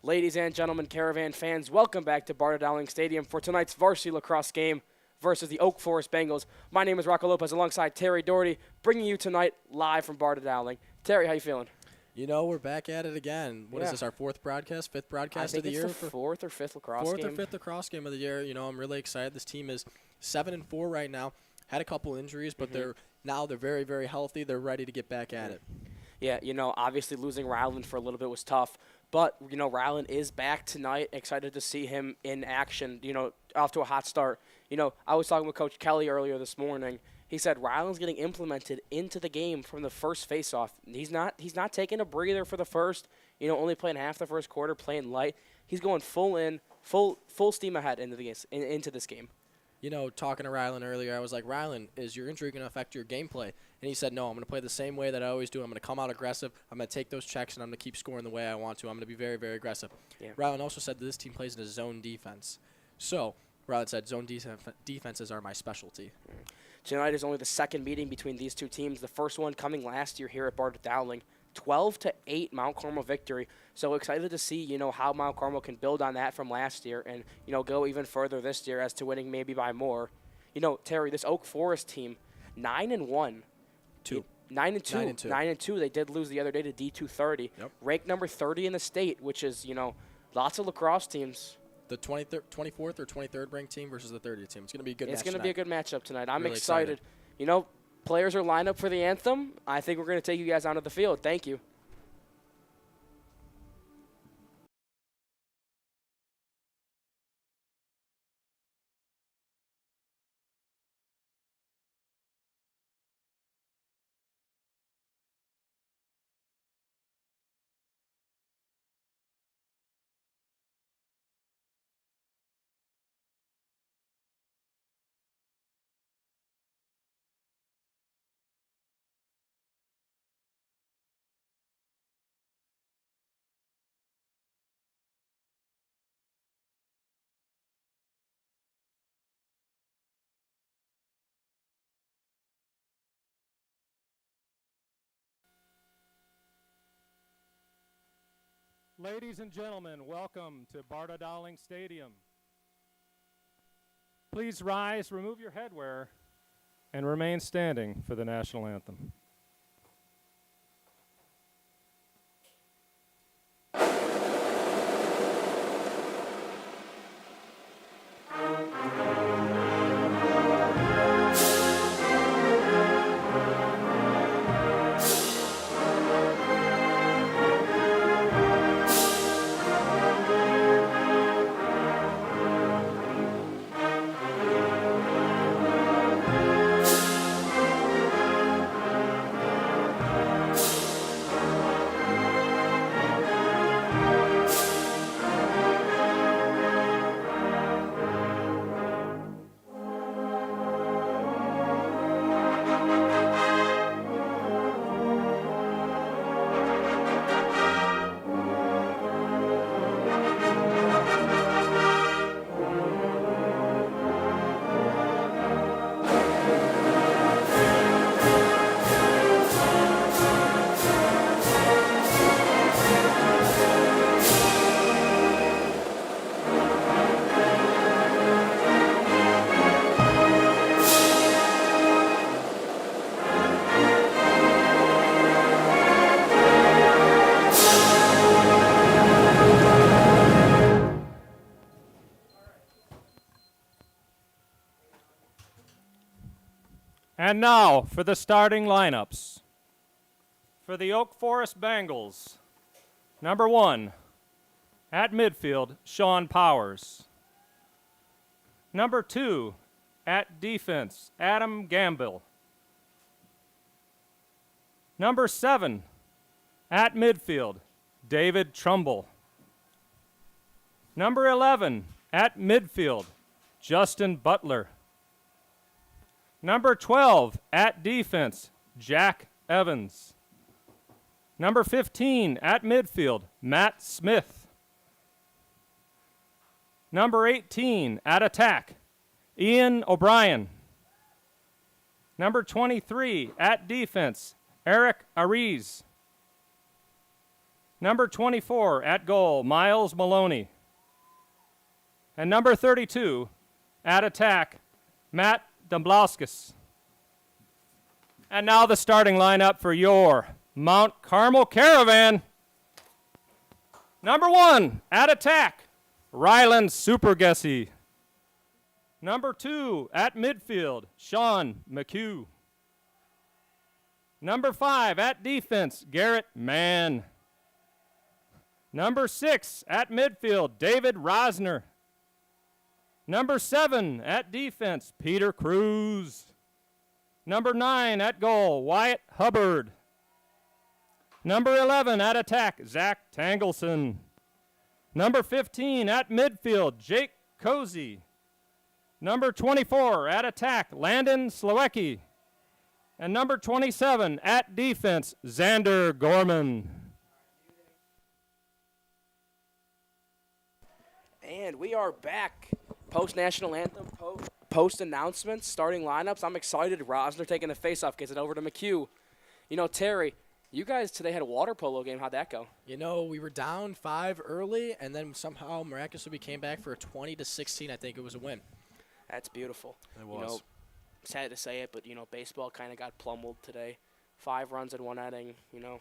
Ladies and gentlemen, Caravan fans, welcome back to Barda Dowling Stadium for tonight's varsity lacrosse game versus the Oak Forest Bengals. My name is Rocco Lopez alongside Terry Doherty, bringing you tonight live from Barda Dowling. Terry, how you feeling? You know, we're back at it again. What is this, our fifth broadcast of the year? I think it's the fourth or fifth lacrosse game. Fourth or fifth lacrosse game of the year. You know, I'm really excited. This team is 7-4 right now. Had a couple injuries, but they're very, very healthy. They're ready to get back at it. Yeah, you know, obviously losing Ryland for a little bit was tough. But, you know, Ryland is back tonight. Excited to see him in action, you know, off to a hot start. You know, I was talking with Coach Kelly earlier this morning. He said Ryland's getting implemented into the game from the first faceoff. He's not taking a breather for the first, you know, only playing half the first quarter, playing light. He's going full steam ahead into this game. You know, talking to Ryland earlier, I was like, Ryland, is your injury going to affect your gameplay? And he said, no, I'm going to play the same way that I always do. I'm going to come out aggressive. I'm going to take those checks, and I'm going to keep scoring the way I want to. I'm going to be very, very aggressive. Yeah. Ryland also said that this team plays in a zone defense. So Ryland said zone defenses are my specialty. Tonight is only the second meeting between these two teams. The first one coming last year here at Barda Dowling. 12-8 Mount Carmel victory. So excited to see, you know, how Mount Carmel can build on that from last year and, you know, go even further this year as to winning maybe by more. You know, Terry, this Oak Forest team, 9-1. 9-2. They did lose the other day to D230. Yep. Ranked number 30 in the state, which is, you know, lots of lacrosse teams. The 24th or 23rd ranked team versus the 30th team. It's going to be a good match. It's going to be a good matchup tonight. I'm really excited. You know, players are lined up for the anthem. I think we're going to take you guys onto the field. Thank you. Ladies and gentlemen, welcome to Barda Dowling Stadium. Please rise, remove your headwear, and remain standing for the national anthem. And now for the starting lineups. For the Oak Forest Bengals, number 1, at midfield, Sean Powers. Number 2, at defense, Adam Gamble. Number 7, at midfield, David Trumbull. Number 11, at midfield, Justin Butler. Number 12, at defense, Jack Evans. Number 15, at midfield, Matt Smith. Number 18, at attack, Ian O'Brien. Number 23, at defense, Eric Ariz. Number 24 at goal, Miles Maloney. And number 32 at attack, Matt Domblowskis. And now the starting lineup for your Mount Carmel Caravan. Number 1 at attack, Ryland Supergessie. Number 2 at midfield, Sean McHugh. Number 5 at defense, Garrett Mann. Number 6 at midfield, David Rosner. Number 7 at defense, Peter Cruz. Number 9 at goal, Wyatt Hubbard. Number 11 at attack, Zach Tangleson. Number 15 at midfield, Jake Cozy. Number 24 at attack, Landon Slowecki. And number 27 at defense, Xander Gorman. And we are back. Post-National Anthem, post-announcements, starting lineups. I'm excited. Rosner taking the face-off, gets it over to McHugh. You know, Terry, you guys today had a water polo game. How'd that go? You know, we were down 5 early, and then somehow miraculously we came back for a 20-16. I think it was a win. That's beautiful. It was. You know, sad to say it, but, you know, baseball kind of got pummeled today. 5 runs in 1 inning, you know.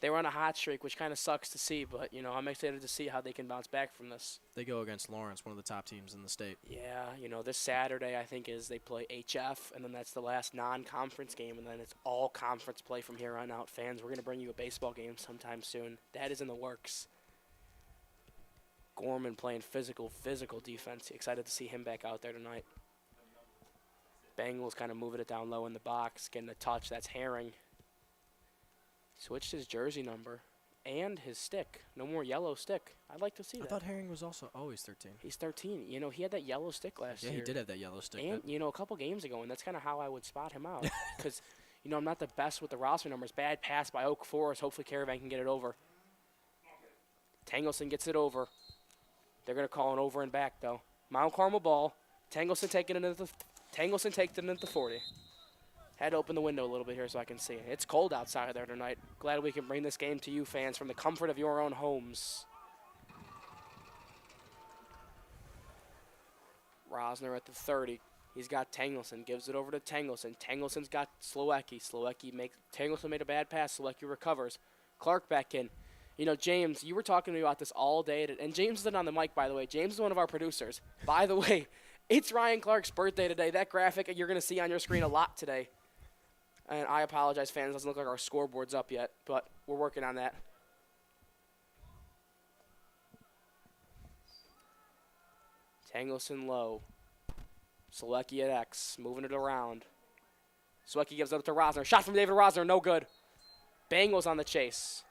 They were on a hot streak, which kind of sucks to see, but, you know, I'm excited to see how they can bounce back from this. They go against Lawrence, one of the top teams in the state. Yeah, you know, this Saturday, I think, is they play HF, and then that's the last non-conference game, and then it's all conference play from here on out. Fans, we're going to bring you a baseball game sometime soon. That is in the works. Gorman playing physical defense. Excited to see him back out there tonight. Bengals kind of moving it down low in the box, getting a touch. That's Herring. Switched his jersey number and his stick. No more yellow stick. I'd like to see that. I thought Herring was also always 13. He's 13. You know, he had that yellow stick last year. Yeah, he did have that yellow stick. And, you know, a couple games ago, and that's kind of how I would spot him out. Because, you know, I'm not the best with the roster numbers. Bad pass by Oak Forest. Hopefully Caravan can get it over. Tangleson gets it over. They're going to call an over and back, though. Mount Carmel ball. Tangleson taking it into the 40. Had to open the window a little bit here so I can see it. It's cold outside there tonight. Glad we can bring this game to you fans from the comfort of your own homes. Rosner at the 30. He's got Tangleson. Gives it over to Tangleson. Tangleson's got Slowecki. Tangleson made a bad pass. Slowecki recovers. Clark back in. You know, James, you were talking to me about this all day. And James isn't on the mic, by the way. James is one of our producers. By the way, it's Ryan Clark's birthday today. That graphic you're going to see on your screen a lot today. And I apologize, fans. It doesn't look like our scoreboard's up yet, but we're working on that. Tangleson low. Slowecki at X, moving it around. Slowecki gives it up to Rosner. Shot from David Rosner, no good. Bengals on the chase.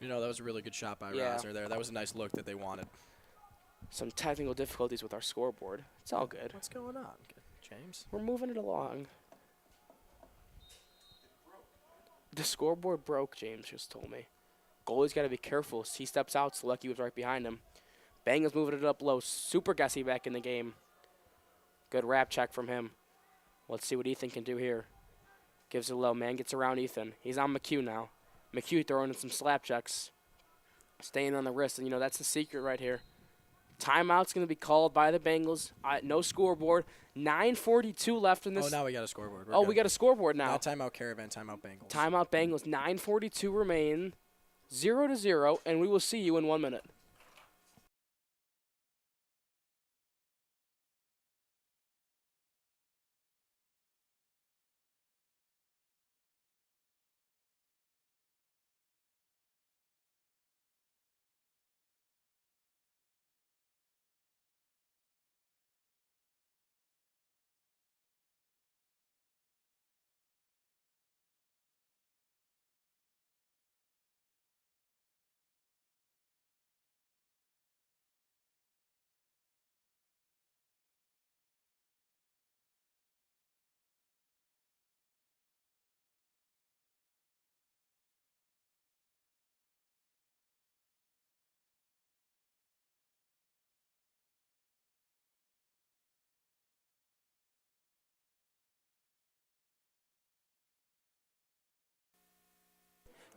You know, that was a really good shot by Yeah. Rosner there. That was a nice look that they wanted. Some technical difficulties with our scoreboard. It's all good. What's going on, James? We're moving it along. The scoreboard broke, James just told me. Goalie's got to be careful. He steps out. Slowecki was right behind him. Bengals moving it up low. Supergessie back in the game. Good wrap check from him. Let's see what Ethan can do here. Gives it low. Man gets around Ethan. He's on McHugh now. McHugh throwing in some slap checks. Staying on the wrist. And, you know, that's the secret right here. Timeout's going to be called by the Bengals. No scoreboard. 9:42 left in this. Oh, now we got a scoreboard. We got a scoreboard now. Timeout Caravan, timeout Bengals. Timeout Bengals. 9:42 remain. 0-0, and we will see you in 1 minute.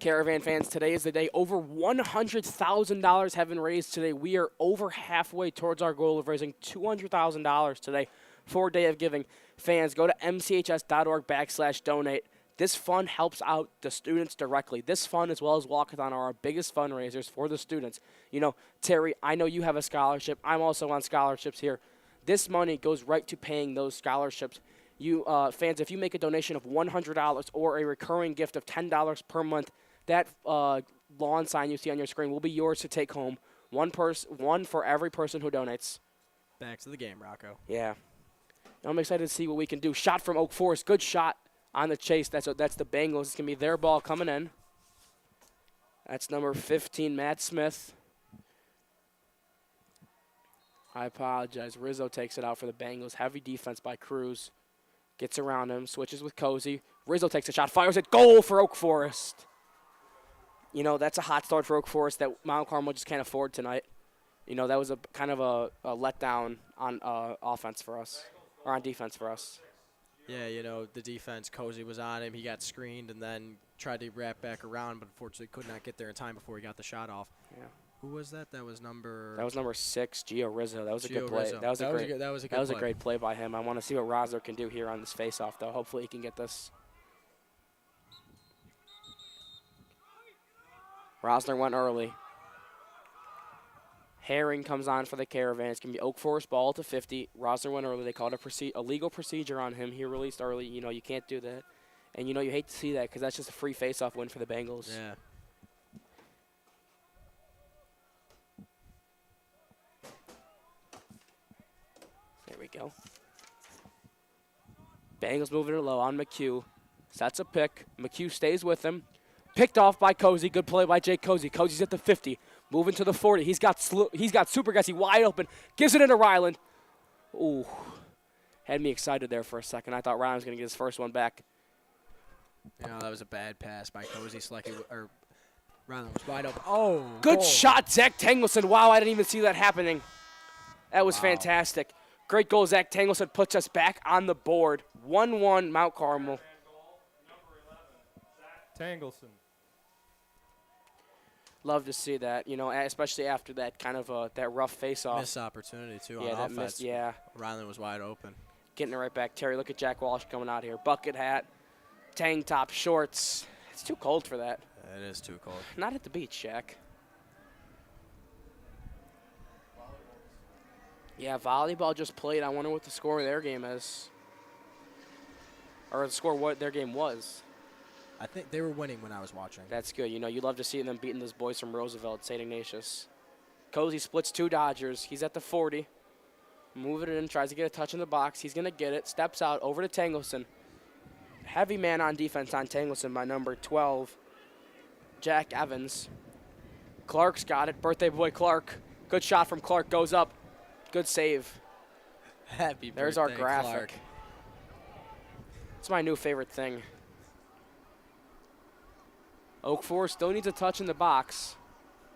Caravan fans, today is the day. Over $100,000 have been raised today. We are over halfway towards our goal of raising $200,000 today for Day of Giving. Fans, go to mchs.org/donate. This fund helps out the students directly. This fund, as well as Walkathon, are our biggest fundraisers for the students. You know, Terry, I know you have a scholarship. I'm also on scholarships here. This money goes right to paying those scholarships. You fans, if you make a donation of $100 or a recurring gift of $10 per month, that lawn sign you see on your screen will be yours to take home. One for every person who donates. Back to the game, Rocco. Yeah. I'm excited to see what we can do. Shot from Oak Forest. Good shot on the chase. That's the Bengals. It's going to be their ball coming in. That's number 15, Matt Smith. I apologize. Rizzo takes it out for the Bengals. Heavy defense by Cruz. Gets around him. Switches with Cozy. Rizzo takes a shot. Fires it. Goal for Oak Forest. You know, that's a hot start for Oak Forest that Mount Carmel just can't afford tonight. You know, that was a kind of a letdown on offense for us, or on defense for us. Yeah, you know, the defense, Cozy was on him. He got screened and then tried to wrap back around, but unfortunately could not get there in time before he got the shot off. Yeah. Who was that? That was number 6, Gio Rizzo. That was a good play. Rizzo. That was a good play. great play by him. I want to see what Rosler can do here on this faceoff, though. Hopefully he can get this. Rosler went early. Herring comes on for the Caravan. It's going to be Oak Forest ball to 50. Rosler went early. They called a legal procedure on him. He released early. You know, you can't do that. And, you know, you hate to see that because that's just a free faceoff win for the Bengals. Yeah. There we go. Bengals moving it low on McHugh. Sets a pick. McHugh stays with him. Picked off by Cozy. Good play by Jake Cozy. Cozy's at the 50. Moving to the 40. He's got Super Gussie wide open. Gives it into Ryland. Ooh. Had me excited there for a second. I thought Ryland was going to get his first one back. You know, that was a bad pass by Cozy. Ryland was wide open. Oh, good goal. shot, Zach Tangleson. Wow, I didn't even see that happening. That was fantastic. Great goal, Zach Tangleson puts us back on the board. 1-1 Mount Carmel. Tangleson. Love to see that, you know, especially after that kind of that rough face-off. Missed opportunity, too, yeah, on offense. Yeah. Ryland was wide open. Getting it right back. Terry, look at Jack Walsh coming out here. Bucket hat, tank top, shorts. It's too cold for that. It is too cold. Not at the beach, Jack. Yeah, volleyball just played. I wonder what the score of their game is. Or the score what their game was. I think they were winning when I was watching. That's good. You know, you love to see them beating those boys from Roosevelt, St. Ignatius. Cozy splits 2 Dodgers. He's at the 40. Moving it in, tries to get a touch in the box. He's going to get it. Steps out over to Tangleson. Heavy man on defense on Tangleson by number 12, Jack Evans. Clark's got it. Birthday boy Clark. Good shot from Clark. Goes up. Good save. Happy birthday, There's our graphic. Clark. It's my new favorite thing. Oak Forest still needs a touch in the box.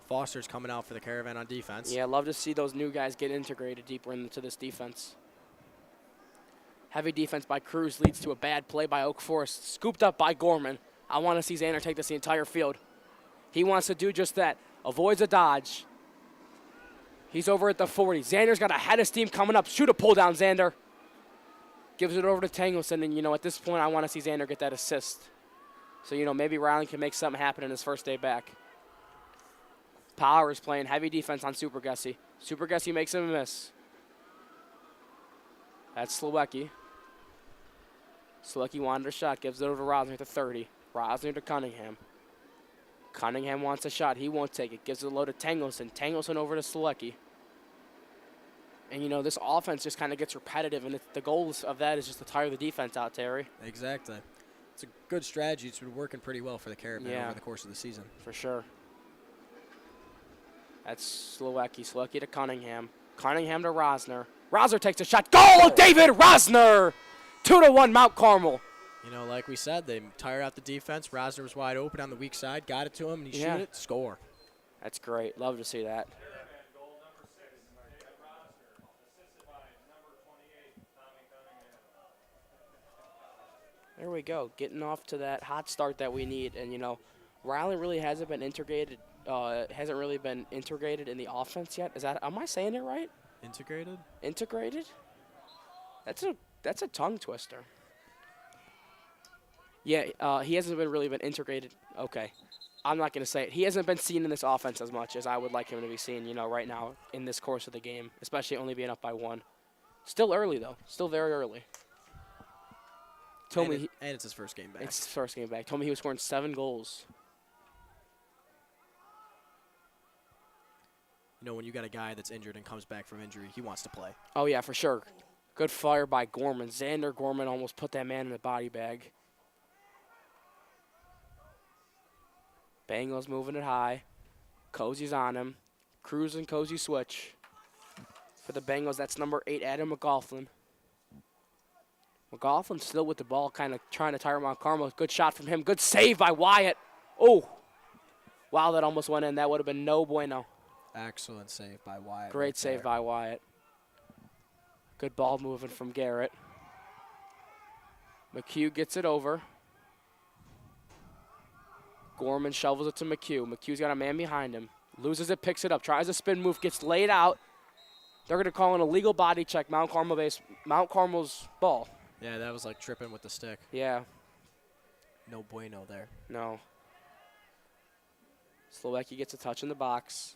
Foster's coming out for the Caravan on defense. Yeah, love to see those new guys get integrated deeper into this defense. Heavy defense by Cruz leads to a bad play by Oak Forest. Scooped up by Gorman. I want to see Xander take this the entire field. He wants to do just that. Avoids a dodge. He's over at the 40. Xander's got a head of steam coming up. Shoot a pull down, Xander. Gives it over to Tangleson, and, you know, at this point, I want to see Xander get that assist. So, you know, maybe Ryland can make something happen in his first day back. Power is playing heavy defense on Super Gussie. Super Gussie makes him miss. That's Slewecki. Slewecki wanted a shot. Gives it over to Rosner at the 30. Rosner to Cunningham. Cunningham wants a shot. He won't take it. Gives it low to Tangleson. Tangleson over to Slewecki. And, you know, this offense just kind of gets repetitive, and the goal of that is just to tire the defense out, Terry. Exactly. It's a good strategy. It's been working pretty well for the Caravan over the course of the season. For sure. That's Slewecki. Slewecki to Cunningham. Cunningham to Rosner. Rosner takes a shot. Goal, David Rosner! 2-1 Mount Carmel. You know, like we said, they tired out the defense. Rosner was wide open on the weak side. Got it to him, and he shoot it, score. That's great. Love to see that. There we go. Getting off to that hot start that we need. And, you know, Ryland really hasn't been integrated. Hasn't really been integrated in the offense yet. Am I saying it right? Integrated? Integrated? That's a tongue twister. Yeah, he hasn't really been integrated. Okay. I'm not going to say it. He hasn't been seen in this offense as much as I would like him to be seen, right now in this course of the game, especially only being up by 1. Still early, though. Still very early. And it's his first game back. It's his first game back. Told me he was scoring 7 goals. When you got a guy that's injured and comes back from injury, he wants to play. Oh, yeah, for sure. Good fire by Gorman. Xander Gorman almost put that man in the body bag. Bengals moving it high. Cozy's on him. Cruz and Cozy switch. For the Bengals, that's number 8, Adam McLaughlin. McLaughlin still with the ball, kind of trying to tire him on Carmel. Good shot from him. Good save by Wyatt. Oh, wow, that almost went in. That would have been no bueno. Excellent save by Wyatt. Great save by Wyatt. Good ball moving from Garrett. McHugh gets it over. Gorman shovels it to McHugh. McHugh's got a man behind him. Loses it, picks it up, tries a spin move, gets laid out. They're going to call an illegal body check, Mount Carmel's ball. Yeah, that was like tripping with the stick. Yeah. No bueno there. No. Slowacki gets a touch in the box.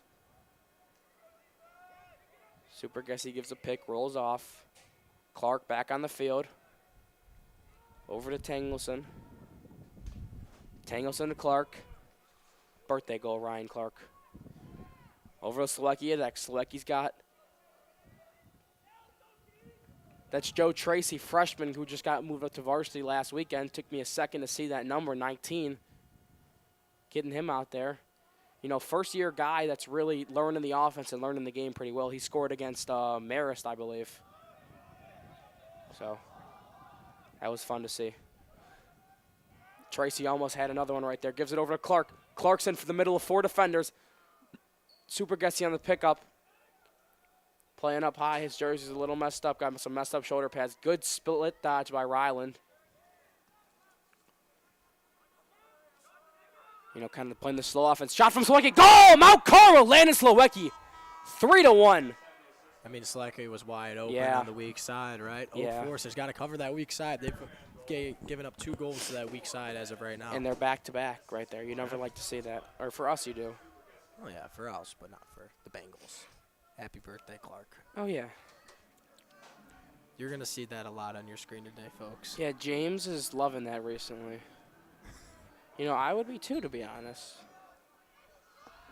Super Gessie gives a pick, rolls off. Clark back on the field. Over to Tangleson. Tangleson to Clark. Birthday goal, Ryan Clark. Over to Slowacki at X. Slowacki's got. That's Joe Tracy, freshman, who just got moved up to varsity last weekend. Took me a second to see that number, 19. Getting him out there. First-year guy that's really learning the offense and learning the game pretty well. He scored against Marist, I believe. So that was fun to see. Tracy almost had another one right there. Gives it over to Clark. Clarkson for the middle of 4 defenders. Super Gessie on the pickup. Playing up high. His jersey's a little messed up. Got some messed up shoulder pads. Good split dodge by Ryland. Kind of playing the slow offense. Shot from Slowacki. Goal! Mount Carmel! Landon Slowacki. 3-1. I mean, Slowacki was wide open Yeah. on the weak side, right? Yeah. Oak Forest has got to cover that weak side. They've given up 2 goals to that weak side as of right now. And they're back-to-back right there. You never like to see that. Or for us, you do. Oh, yeah, for us, but not for the Bengals. Happy birthday, Clark. Oh, yeah. You're going to see that a lot on your screen today, folks. Yeah, James is loving that recently. I would be too, to be honest.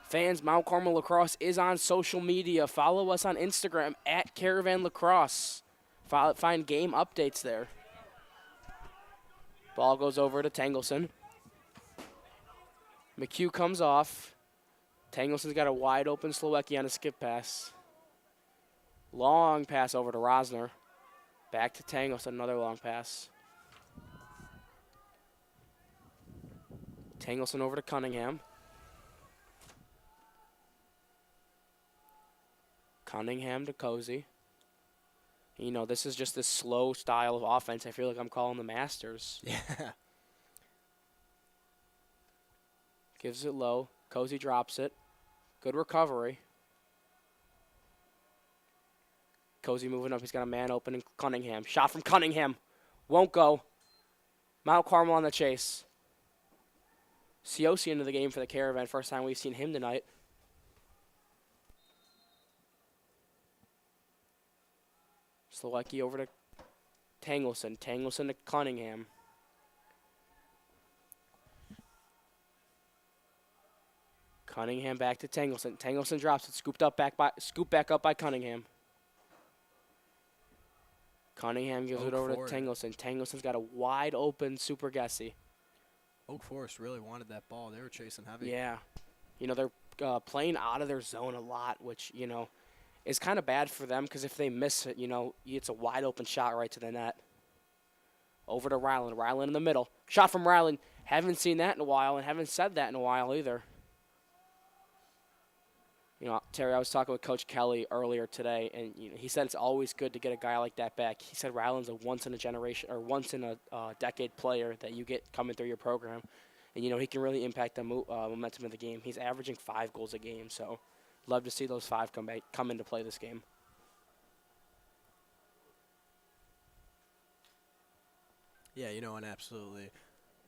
Fans, Mount Carmel Lacrosse is on social media. Follow us on Instagram at Caravan Lacrosse. Find game updates there. Ball goes over to Tangleson. McHugh comes off. Tangleson's got a wide open Slowacki on a skip pass. Long pass over to Rosner. Back to Tangleson, another long pass. Tangleson over to Cunningham. Cunningham to Cozy. This is just this slow style of offense. I feel like I'm calling the Masters. Yeah. Gives it low. Cozy drops it. Good recovery. Cozy moving up. He's got a man open in Cunningham. Shot from Cunningham. Won't go. Mount Carmel on the chase. Siosi into the game for the Caravan. First time we've seen him tonight. Slowacki over to Tangleson. Tangleson to Cunningham. Cunningham back to Tangleson. Tangleson drops it. Scooped back up by Cunningham. Cunningham gives it over to Tangleson. Tangleson's got a wide open Super Gessie. Oak Forest really wanted that ball. They were chasing heavy. Yeah. They're playing out of their zone a lot, which, is kind of bad for them because if they miss it, it's a wide open shot right to the net. Over to Ryland. Ryland in the middle. Shot from Ryland. Haven't seen that in a while and haven't said that in a while either. Terry, I was talking with Coach Kelly earlier today, and he said it's always good to get a guy like that back. He said Ryland's a once-in-a-generation or once-in-a-decade player that you get coming through your program. And, he can really impact the momentum of the game. He's averaging 5 goals a game, so love to see those 5 come into play this game. Yeah, and absolutely,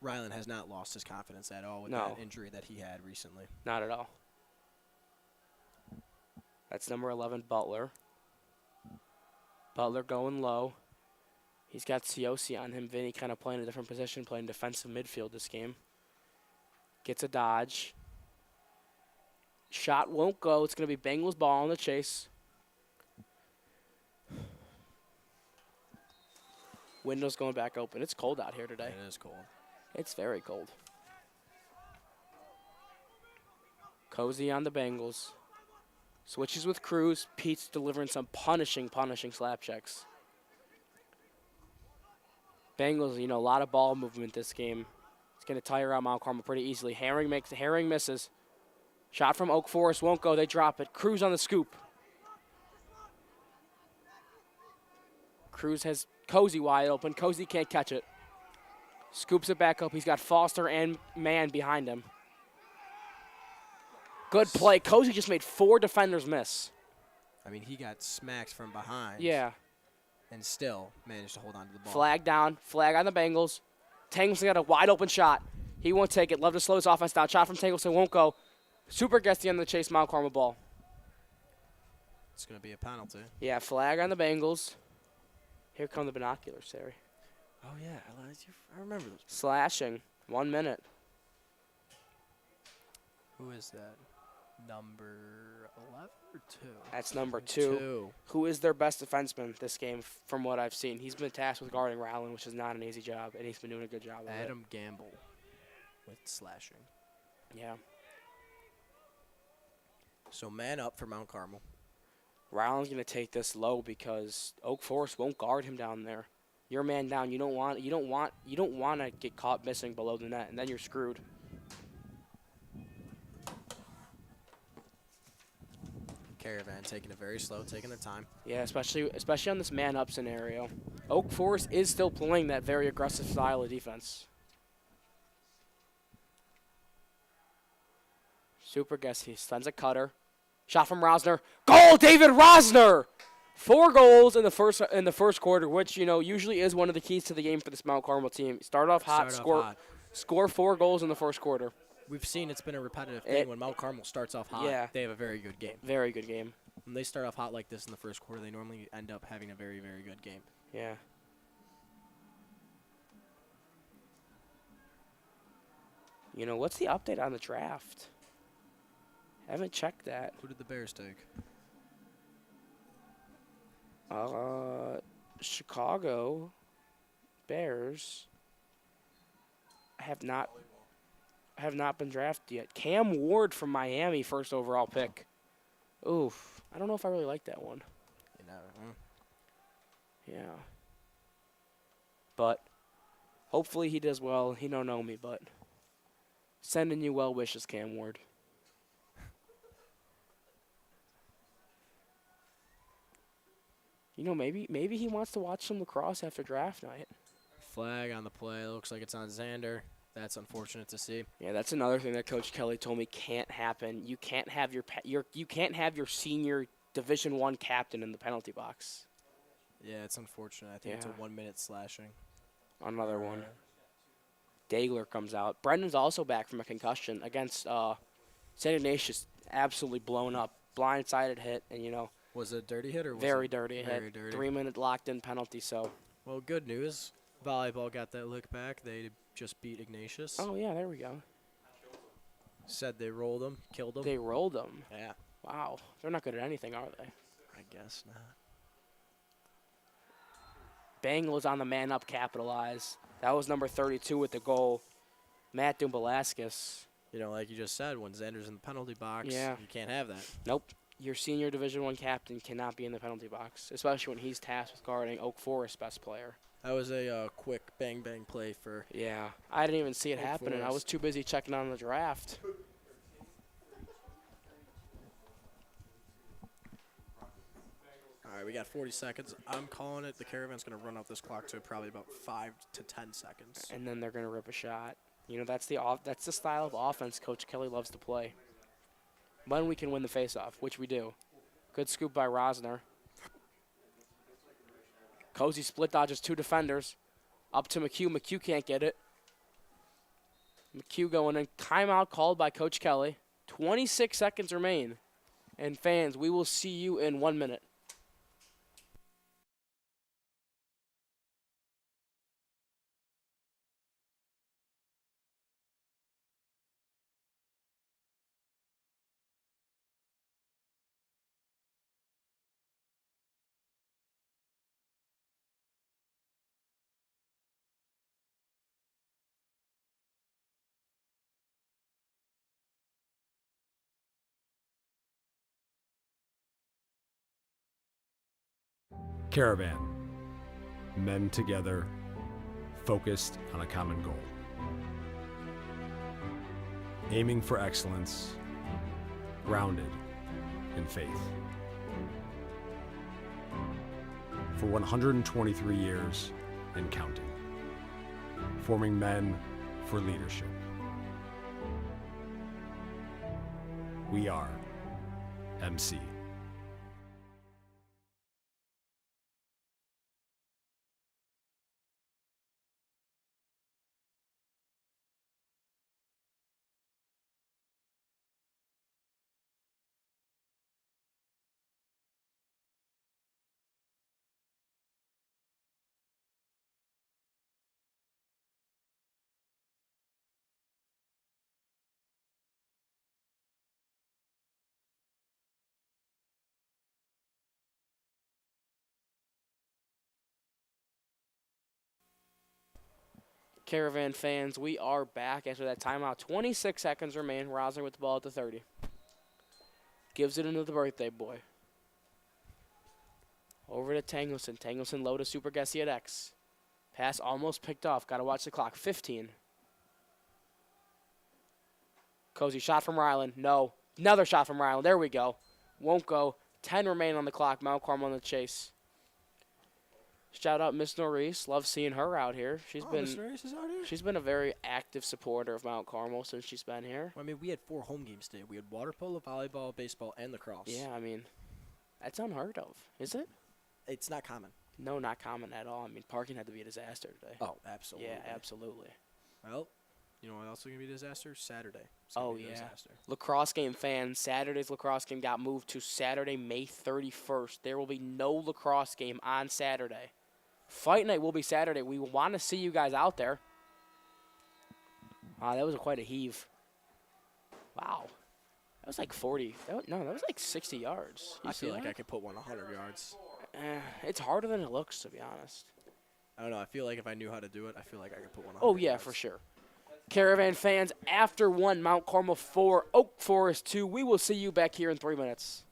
Ryland has not lost his confidence at all with No. that injury that he had recently. Not at all. That's number 11, Butler. Butler going low. He's got Ciosi on him. Vinny kind of playing a different position, playing defensive midfield this game. Gets a dodge. Shot won't go. It's going to be Bengals ball on the chase. Windows going back open. It's cold out here today. It is cold. It's very cold. Cozy on the Bengals. Switches with Cruz. Pete's delivering some punishing slap checks. Bengals, a lot of ball movement this game. It's going to tire out Mount Carmel pretty easily. Herring misses. Shot from Oak Forest won't go. They drop it. Cruz on the scoop. Cruz has Cozy wide open. Cozy can't catch it. Scoops it back up. He's got Foster and Mann behind him. Good play. Cozy just made 4 defenders miss. I mean, he got smacked from behind. Yeah. And still managed to hold on to the ball. Flag down. Flag on the Bengals. Tangleson got a wide open shot. He won't take it. Love to slow his offense down. Shot from Tangleson won't go. Super gets the end of the chase. Mount Carmel ball. It's going to be a penalty. Yeah, flag on the Bengals. Here come the binoculars, Terry. Oh, yeah. I remember those. Slashing. 1 minute. Who is that? Number 11 or 2? That's number 2. Who is their best defenseman this game from what I've seen? He's been tasked with guarding Rowland, which is not an easy job, and he's been doing a good job of it. Adam Gamble with slashing. Yeah. So man up for Mount Carmel. Rowland's going to take this low because Oak Forest won't guard him down there. You're man down. You don't want to get caught missing below the net, and then you're screwed. Caravan taking it very slow, taking their time. Yeah, especially on this man-up scenario. Oak Forest is still playing that very aggressive style of defense. Super guess he sends a cutter. Shot from Rosner. Goal, David Rosner! 4 goals in the first quarter, which usually is one of the keys to the game for this Mount Carmel team. Start off hot, score 4 goals in the first quarter. We've seen it's been a repetitive thing. When Mount Carmel starts off hot, they have a very good game. Very good game. When they start off hot like this in the first quarter, they normally end up having a very, very good game. Yeah. What's the update on the draft? I haven't checked that. Who did the Bears take? Chicago Bears have not been drafted yet. Cam Ward from Miami, first overall pick. Oof. I don't know if I really like that one. Yeah. But hopefully he does well. He don't know me, but sending you well wishes, Cam Ward. Maybe he wants to watch some lacrosse after draft night. Flag on the play. Looks like it's on Xander. That's unfortunate to see. Yeah, that's another thing that Coach Kelly told me can't happen. You can't have your senior Division I captain in the penalty box. Yeah, it's unfortunate. I think it's a 1 minute slashing. Another one. Dagler comes out. Brendan's also back from a concussion against St. Ignatius. Absolutely blown up, blindsided hit, and Was it a dirty hit or was very it dirty very hit? dirty? 3 minute locked in penalty. So. Well, good news. Volleyball got that look back. They just beat Ignatius. Oh yeah, there we go. Said they rolled them, killed them. They rolled them. Yeah. Wow, they're not good at anything, are they? I guess not. Bengals on the man up, capitalize. That was number 32 with the goal. Matt Dumbalaskas. Like you just said, when Xander's in the penalty box, you can't have that. Nope. Your senior Division I captain cannot be in the penalty box, especially when he's tasked with guarding Oak Forest's best player. That was a quick bang play for. Yeah, I didn't even see it Oak happening. I Forest. was too busy checking on the draft. All right, we got 40 seconds. I'm calling it. The Caravan's going to run off this clock to probably about 5 to 10 seconds. And then they're going to rip a shot. That's that's the style of offense Coach Kelly loves to play. When we can win the faceoff, which we do. Good scoop by Rosner. Cozy split dodges 2 defenders. Up to McHugh. McHugh can't get it. McHugh going in. Timeout called by Coach Kelly. 26 seconds remain. And fans, we will see you in 1 minute. Caravan. Men together, focused on a common goal. Aiming for excellence, grounded in faith. For 123 years and counting. Forming men for leadership. We are MC. Caravan fans, we are back after that timeout. 26 seconds remain. Rosner with the ball at the 30. Gives it into the birthday boy. Over to Tangleson. Tangleson low to Super Gessie at X. Pass almost picked off. Got to watch the clock. 15. Cozy shot from Ryland. No. Another shot from Ryland. There we go. Won't go. 10 remain on the clock. Mount Carmel on the chase. Shout out Miss Norris. Love seeing her out here. Miss Norris is out here? She's been a very active supporter of Mount Carmel since she's been here. Well, I mean, we had 4 home games today. We had water polo, volleyball, baseball, and lacrosse. Yeah, I mean, that's unheard of, is it? It's not common. No, not common at all. I mean, parking had to be a disaster today. Oh, absolutely. Yeah, absolutely. Well, you know what else is going to be a disaster? Saturday. Oh, yeah. Lacrosse game fans, Saturday's lacrosse game got moved to Saturday, May 31st. There will be no lacrosse game on Saturday. Fight night will be Saturday. We want to see you guys out there. Wow, that was quite a heave. Wow. That was like 40. That was like 60 yards. I feel like I could put one 100 yards. It's harder than it looks, to be honest. I don't know. I feel like if I knew how to do it, I feel like I could put one 100 Oh, yeah, yards. for sure. Caravan fans, after 1, Mount Carmel 4, Oak Forest 2. We will see you back here in 3 minutes.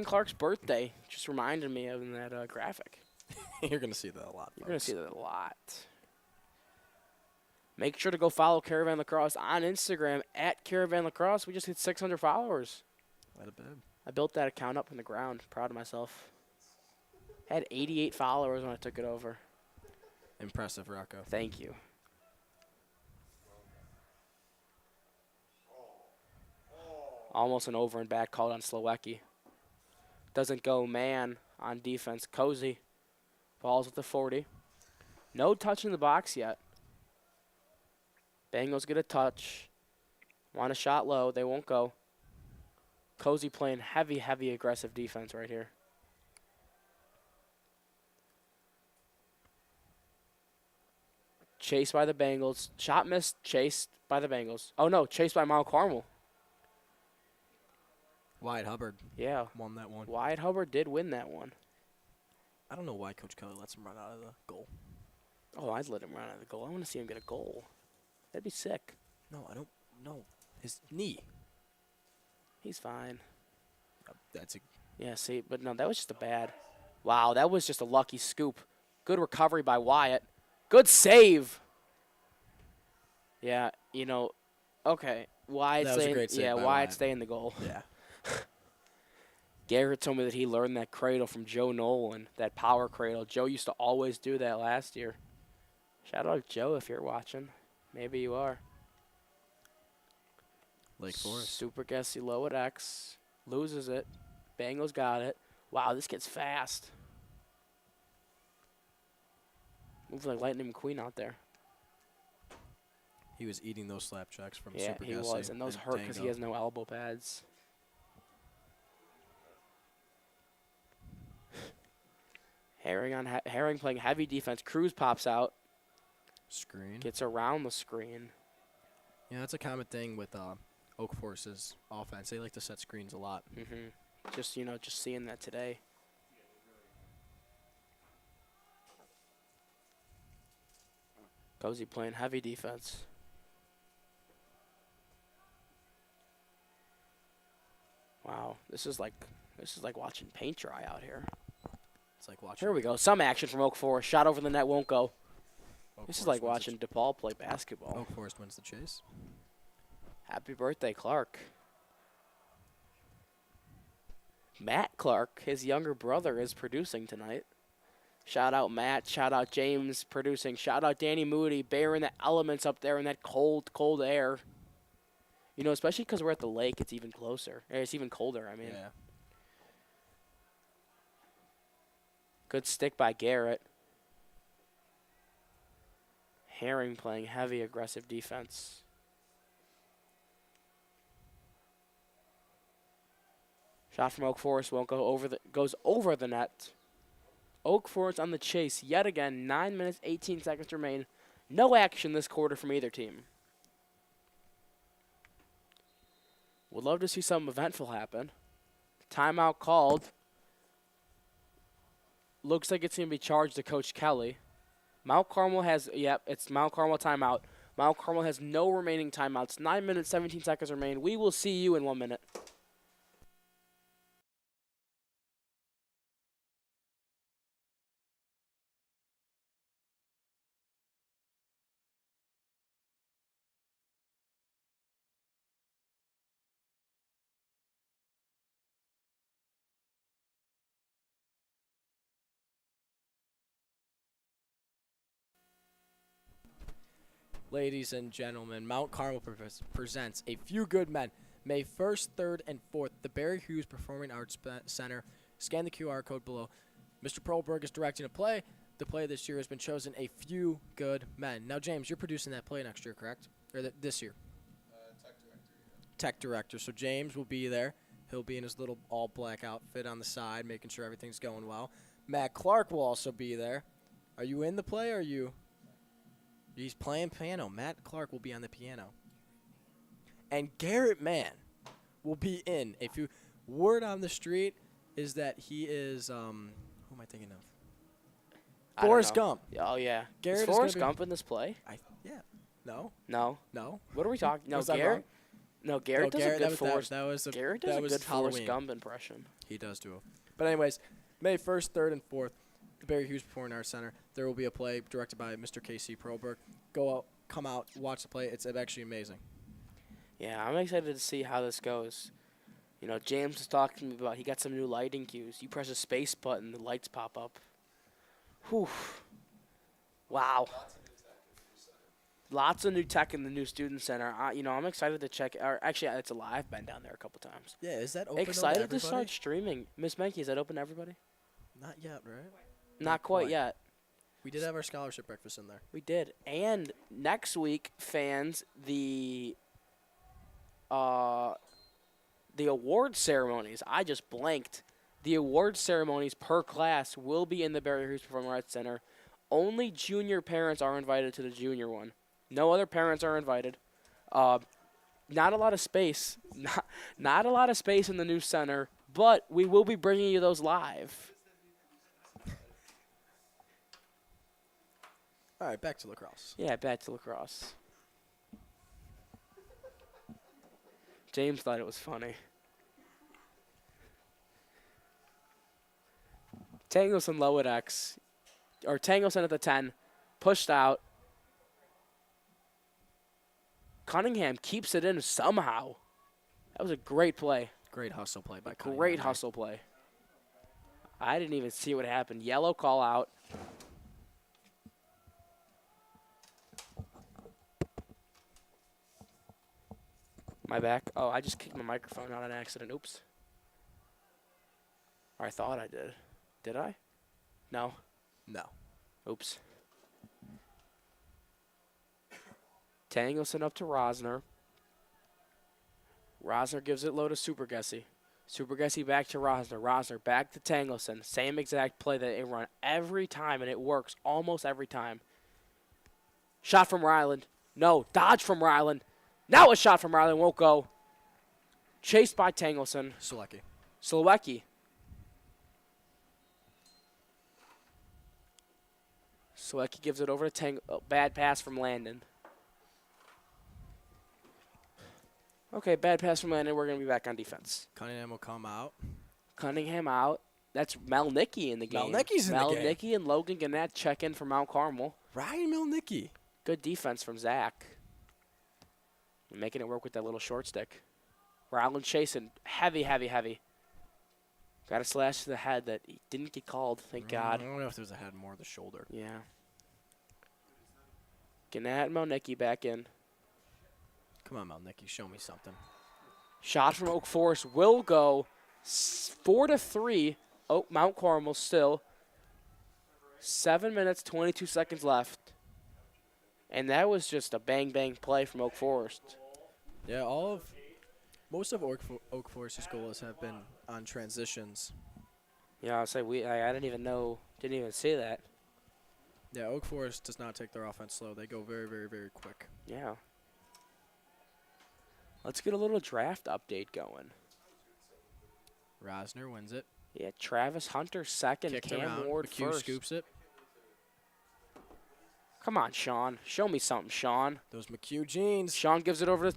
Brandon Clark's birthday. Just reminded me of that graphic. You're going to see that a lot, You're going to see that a lot. Make sure to go follow Caravan Lacrosse on Instagram at Caravan Lacrosse. We just hit 600 followers. Quite a bit. I built that account up from the ground. Proud of myself. Had 88 followers when I took it over. Impressive, Rocco. Thank you. Almost an over and back called on Slowacki. Doesn't go man on defense. Cozy. Balls with the 40. No touch in the box yet. Bengals get a touch. Want a shot low. They won't go. Cozy playing heavy, heavy aggressive defense right here. Chased by the Bengals. Shot missed. Chased by the Bengals. Oh, no. Chased by Mount Carmel. Wyatt Hubbard Yeah. won that one. Wyatt Hubbard did win that one. I don't know why Coach Kelly lets him run out of the goal. Oh, I'd let him run out of the goal. I want to see him get a goal. That'd be sick. No, I don't know. His knee. He's fine. That's a Yeah, see, but no, that was just a bad. Wow, that was just a lucky scoop. Good recovery by Wyatt. Good save. Yeah, you know, okay. Wyatt That was a great save by Wyatt Wyatt. stay in the goal. yeah. Garrett told me that he learned that cradle from Joe Nolan, that power cradle. Joe used to always do that last year. Shout out Joe if you're watching. Maybe you are. Lake Forest. Super Gessie low at X. Loses it. Bengals got it. Wow, this gets fast. Moving like Lightning McQueen out there. He was eating those slap checks from Yeah, Super he Gussie was. And those hurt because he Dango. has no elbow pads. Herring playing heavy defense. Cruz pops out. Screen. Gets around the screen. Yeah, that's a common thing with Oak Forest's offense. They like to set screens a lot. Just seeing that today. Cozy playing heavy defense. Wow, this is like watching paint dry out here. It's like watching. Here we go. Some action from Oak Forest. Shot over the net, won't go. Oak This is Forest like wins the watching DePaul play basketball. Oak Forest wins the chase. Happy birthday, Clark. Matt Clark, his younger brother, is producing tonight. Shout out Matt. Shout out James producing. Shout out Danny Moody bearing the elements up there in that cold, cold air. You know, especially because we're at the lake, it's even closer. It's even colder, I mean. Yeah. Good stick by Garrett. Herring playing heavy, aggressive defense. Shot from Oak Forest won't go over goes over the net. Oak Forest on the chase yet again. 9 minutes, 18 seconds remain. No action this quarter from either team. Would love to see something eventful happen. Timeout called. Looks like it's going to be charged to Coach Kelly. Mount Carmel has, it's Mount Carmel timeout. Mount Carmel has no remaining timeouts. 9 minutes, 17 seconds remain. We will see you in 1 minute. Ladies and gentlemen, Mount Carmel presents A Few Good Men. May 1st, 3rd, and 4th, the Barry Hughes Performing Arts Center. Scan the QR code below. Mr. Perlberg is directing a play. The play this year has been chosen A Few Good Men. Now, James, you're producing that play next year, correct? Or this year? Tech director, yeah. Tech director. So James will be there. He'll be in his little all-black outfit on the side, making sure everything's going well. Matt Clark will also be there. Are you in the play, or are you... He's playing piano. Matt Clark will be on the piano. And Garrett Mann will be in. If you word on the street is that he is who am I thinking of? I don't Forrest know. Gump. Oh, yeah. Garrett is is gonna Forrest be- Gump in this play? Yeah. No. No. No. What are we talking? No, Was that Garrett? No, Garrett does a good Forrest. That was Garrett does that a was good Forrest Halloween. Gump impression. He does do it. But anyways, May 1st, 3rd, and 4th, the Barry Hughes Performing Arts Center. There will be a play directed by Mr. K.C. Proberg. Go out, come out, watch the play. It's actually amazing. Yeah, I'm excited to see how this goes. You know, James was talking to me about he got some new lighting cues. You press a space button, the lights pop up. Whew. Wow. Lots of new tech in the new student center. I'm excited to check. Or actually, it's a live. I've been down there a couple times. Yeah, is that open Excited to to start streaming. Miss Menke, is that open to everybody? Not yet, right? Not quite quite. yet. We did have our scholarship breakfast in there. We did. And next week, fans, the award ceremonies. I just blanked. The award ceremonies per class will be in the Barry Hughes Performing Arts Center. Only junior parents are invited to the junior one. No other parents are invited. Not a lot of space. Not a lot of space in the new center, but we will be bringing you those live. All right, back to lacrosse. Yeah, back to lacrosse. James thought it was funny. Tangleson low at X, or Tangleson at the 10, pushed out. Cunningham keeps it in somehow. That was a great play. Great hustle play by Cunningham. Great hustle play. I didn't even see what happened. Yellow call out. My back. Oh, I just kicked my microphone out on accident. Oops. Or I thought I did. Did I? No. No. Oops. Tangleson up to Rosner. Rosner gives it low to Supergessi. Supergessi back to Rosner. Rosner back to Tangleson. Same exact play that they run every time, and it works almost every time. Shot from Ryland. No. Dodge from Ryland. Now a shot from Ryland won't go. Chased by Tangleson. Selecki. Slowecki. Selecki gives it over to bad pass from Landon. Okay, bad pass from Landon. We're going to be back on defense. Cunningham will come out. Cunningham out. That's Melnicki in the game. Melnicki's in the game. Melnicki and Logan Gannett check in for Mount Carmel. Ryan Melnicki. Good defense from Zach. Making it work with that little short stick. Ryland chasing. Heavy. Got a slash to the head that he didn't get called, thank God. I don't know if there's a head, more the shoulder. Yeah. Gannett and Melnicki back in. Come on, Melnicki, show me something. Shot from Oak Forest will go 4-3. Oh, Mount Carmel still. 7 minutes, 22 seconds left. And that was just a bang play from Oak Forest. Yeah, most of Oak Forest's goals have been on transitions. Yeah, I'll say I didn't even see that. Yeah, Oak Forest does not take their offense slow. They go very, very, very quick. Yeah. Let's get a little draft update going. Rosner wins it. Yeah, Travis Hunter second, Kicked Cam around. Ward McHugh first. scoops it. Come on, Sean. Show me something, Sean. Those McHugh jeans. Sean gives it over to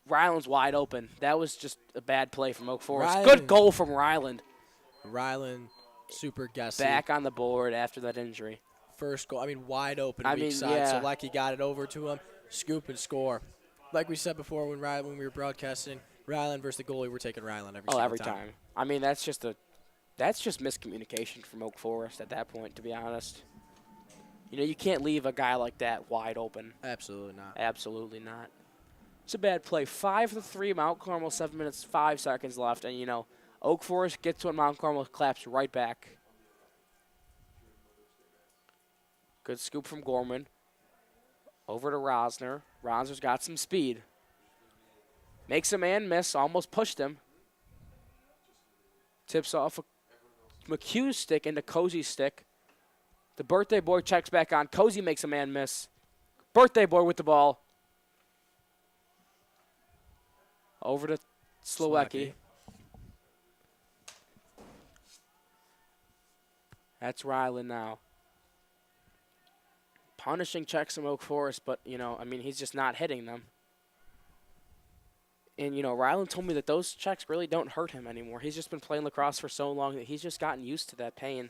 Ryland's wide open. That was just a bad play from Oak Forest. Ryland. Good goal from Ryland. Ryland, super guessy. Back on the board after that injury. First goal. Wide open I weak mean, side. yeah. So Lecky got it over to him. Scoop and score. Like we said before when we were broadcasting, Ryland versus the goalie, we're taking Ryland every time. I mean, that's just miscommunication from Oak Forest at that point, to be honest. You know, you can't leave a guy like that wide open. Absolutely not. Absolutely not. It's a bad play. 5-3, Mount Carmel, 7 minutes, 5 seconds left. And, you know, Oak Forest gets to it, Mount Carmel claps right back. Good scoop from Gorman. Over to Rosner. Rosner's got some speed. Makes a man miss, almost pushed him. Tips off McHugh's stick into Cozy's stick. The birthday boy checks back on. Cozy makes a man miss. Birthday boy with the ball. Over to Slowecki. That's Ryland now. Punishing checks from Oak Forest, but, you know, I mean, he's just not hitting them. And, Ryland told me that those checks really don't hurt him anymore. He's just been playing lacrosse for so long that he's just gotten used to that pain.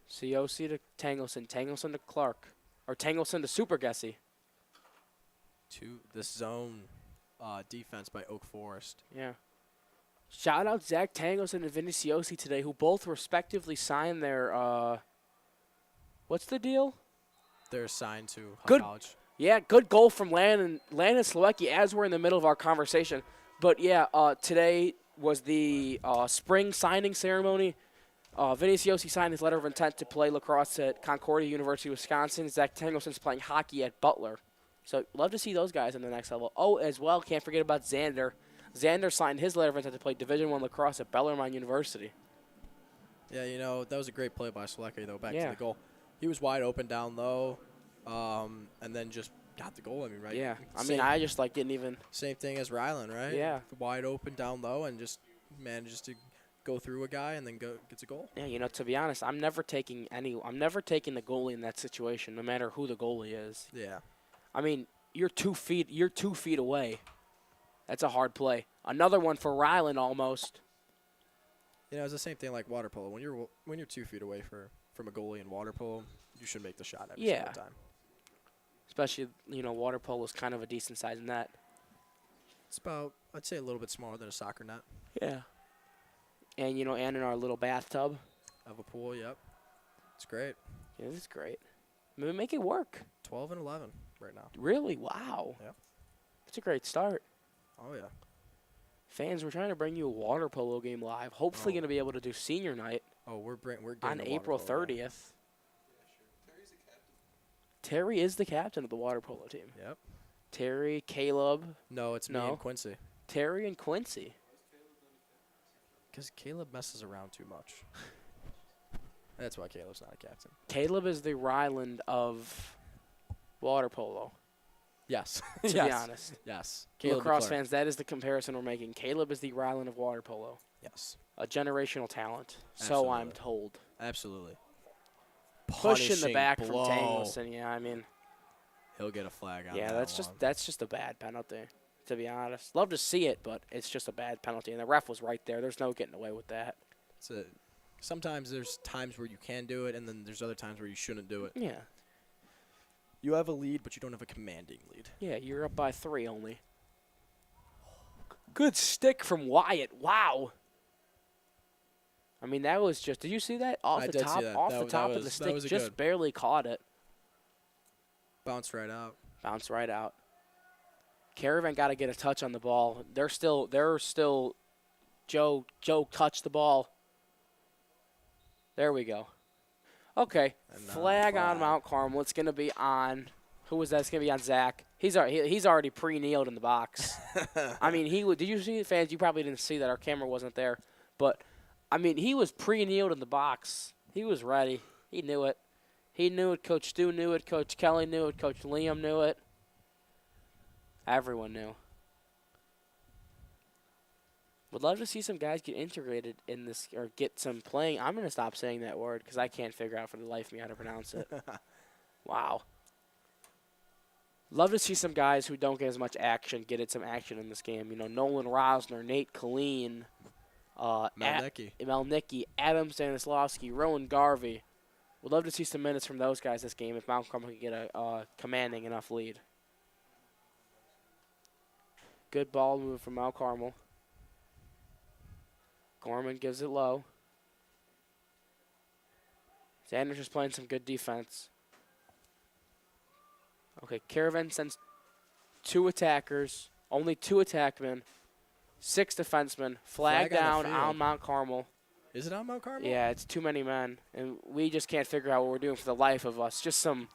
Ciosi to Tangleson. Tangleson to Clark. Or Tangleson to Super Gessie. To this zone defense by Oak Forest. Yeah. Shout out Zach Tangleson and Vinny Ciosi today, who both respectively signed their, what's the deal? They're assigned to Good. college. Yeah, good goal from Landon Slawecki as we're in the middle of our conversation. But, yeah, today was the spring signing ceremony. Vinny Ciosi signed his letter of intent to play lacrosse at Concordia University, Wisconsin. Zach Tangelson's playing hockey at Butler. So, love to see those guys on the next level. Oh, as well, can't forget about Xander. Xander signed his letter of intent to play Division I lacrosse at Bellarmine University. Yeah, that was a great play by Slawecki, though, back to Yeah. the goal. He was wide open down low, and then just got the goal, right? Yeah. I Same- mean, I just, didn't even. Same thing as Ryland, right? Yeah. Wide open down low and just manages to go through a guy and then gets a goal. Yeah, to be honest, I'm never taking the goalie in that situation, no matter who the goalie is. Yeah. I mean, you're 2 feet away. That's a hard play. Another one for Ryland almost. It's the same thing like water polo. When you're 2 feet away from a goalie in water polo, you should make the shot every Yeah. single time. Especially, water polo is kind of a decent size net. It's about, I'd say, a little bit smaller than a soccer net Yeah. And, and in our little bathtub. of a pool. Yep. It's great. Yeah, this is great. Maybe make it work. 12 and 11 right now. Really? Wow. Yep. That's a great start. Oh, yeah. Fans, we're trying to bring you a water polo game live. Hopefully Oh. going to be able to do senior night Oh, we're getting on the water April polo going. 30th. Terry's a captain. Terry is the captain of the water polo team. Yep. Terry, Caleb, No, it's me No. and Quincy. Terry, and Quincy. Because Caleb messes around too much. That's why Caleb's not a captain. Caleb is the Ryland of water polo, Yes. to yes. be honest. Yes. Lacrosse McClure. fans, that is the comparison we're making. Caleb is the Ryland of water polo. Yes. A generational talent. So I'm Absolutely. told. Absolutely. Push in the Punishing back blow. from Tangleson. Yeah, I mean, He'll get a flag on yeah, that that's one. just a bad penalty, to be honest. Love to see it, but it's just a bad penalty, and the ref was right there. There's no getting away with that. Sometimes there's times where you can do it, and then there's other times where you shouldn't do it. Yeah, You have a lead, but you don't have a commanding lead. yeah, you're up by 3 only. Good stick from Wyatt. Wow. I mean, that was just. Did you see that off I the did see top? that. Off That the was- top that of the was- that stick, was a just good- barely caught it. Bounce right out. Bounce right out. Caravan got to get a touch on the ball. They're still. Joe touched the ball. There we go. Okay, And now flag on flag. Mount Carmel. It's gonna be on. Who was that? It's gonna be on Zach. He's already pre-kneeled in the box. I mean, did you see it, fans? You probably didn't see that. Our camera wasn't there, but I mean, he was pre-kneeled in the box. He was ready. He knew it. He knew it. Coach Stu knew it. Coach Kelly knew it. Coach Liam knew it. Everyone knew. Would love to see some guys get integrated in this or get some playing. I'm going to stop saying that word because I can't figure out for the life of me how to pronounce it. Wow. Love to see some guys who don't get as much action get some action in this game. Nolan Rosner, Nate Colleen, Melnicki, Adam Stanislawski, Rowan Garvey. Would love to see some minutes from those guys this game if Mount Carmel can get a commanding enough lead. Good ball move from Mount Carmel. Gorman gives it low. Sanders is playing some good defense. Okay, Caravan sends 2 attackers, only 2 attackmen, 6 defensemen. Flag Flag on the down field. on Mount Carmel. Is it on Mount Carmel? Yeah, it's too many men, and we just can't figure out what we're doing for the life of us. Just some,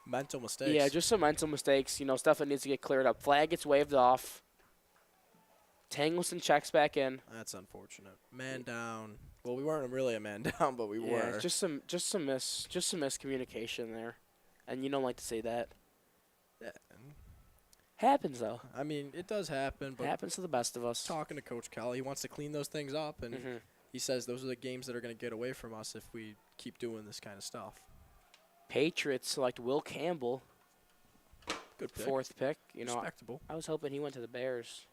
Mental mistakes. yeah, just some mental mistakes. Stuff that needs to get cleared up. Flag gets waved off. Tangleson checks back in. That's unfortunate. Man down. Well, we weren't really a man down, but we Yeah, were. just some miscommunication there, and you don't like to see that. Yeah. Happens though. I mean, it does happen, but Happens to the best of us. talking to Coach Kelly, he wants to clean those things up, and Mhm. he says those are the games that are going to get away from us if we keep doing this kind of stuff. Patriots select Will Campbell. Good pick. 4th pick. You know, Respectable. I was hoping he went to the Bears.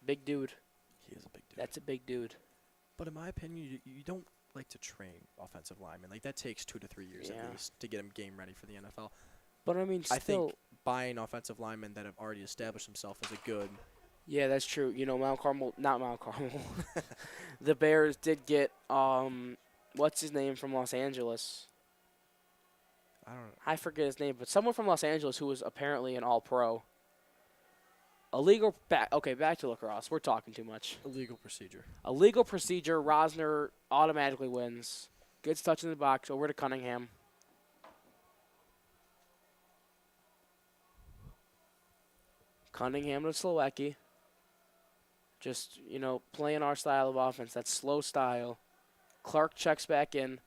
Big dude. He is a big dude. That's a big dude. But in my opinion, you don't like to train offensive linemen. Like, that takes 2 to 3 years Yeah. at least to get him game ready for the NFL. But, I mean, still. I think buying offensive linemen that have already established themselves as a good. Yeah, that's true. You know, Mount Carmel. The Bears did get, what's his name from Los Angeles? I don't know. I forget his name, but someone from Los Angeles who was apparently an All-Pro. Back to lacrosse. We're talking too much. Illegal procedure. A legal procedure. Rosner automatically wins. Gets touch in the box. Over to Cunningham. Cunningham to Slowacki. Just, you know, playing our style of offense. That slow style. Clark checks back in.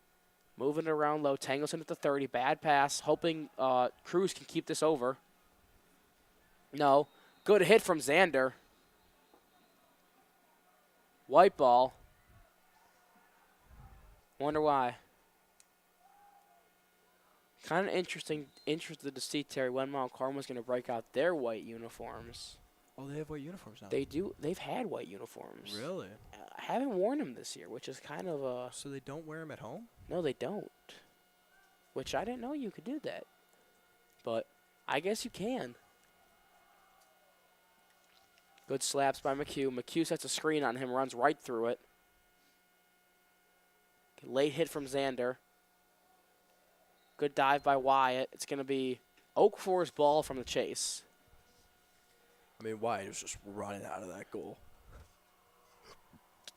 Moving it around low. Tangleson at the 30. Bad pass. Hoping Cruz can keep this over. No. Good hit from Xander. White ball. Wonder why. Kind of interested to see, Terry, when Mount Carmel's going to break out their white uniforms. Oh, they have white uniforms now. They do. They've had white uniforms. Really? I haven't worn them this year, which is kind of a... So they don't wear them at home? No, they don't. Which I didn't know you could do that. But I guess you can. Good slaps by McHugh. McHugh sets a screen on him, runs right through it. Late hit from Xander. Good dive by Wyatt. It's going to be Oak Forest ball from the chase. I mean, Wyatt was just running out of that goal.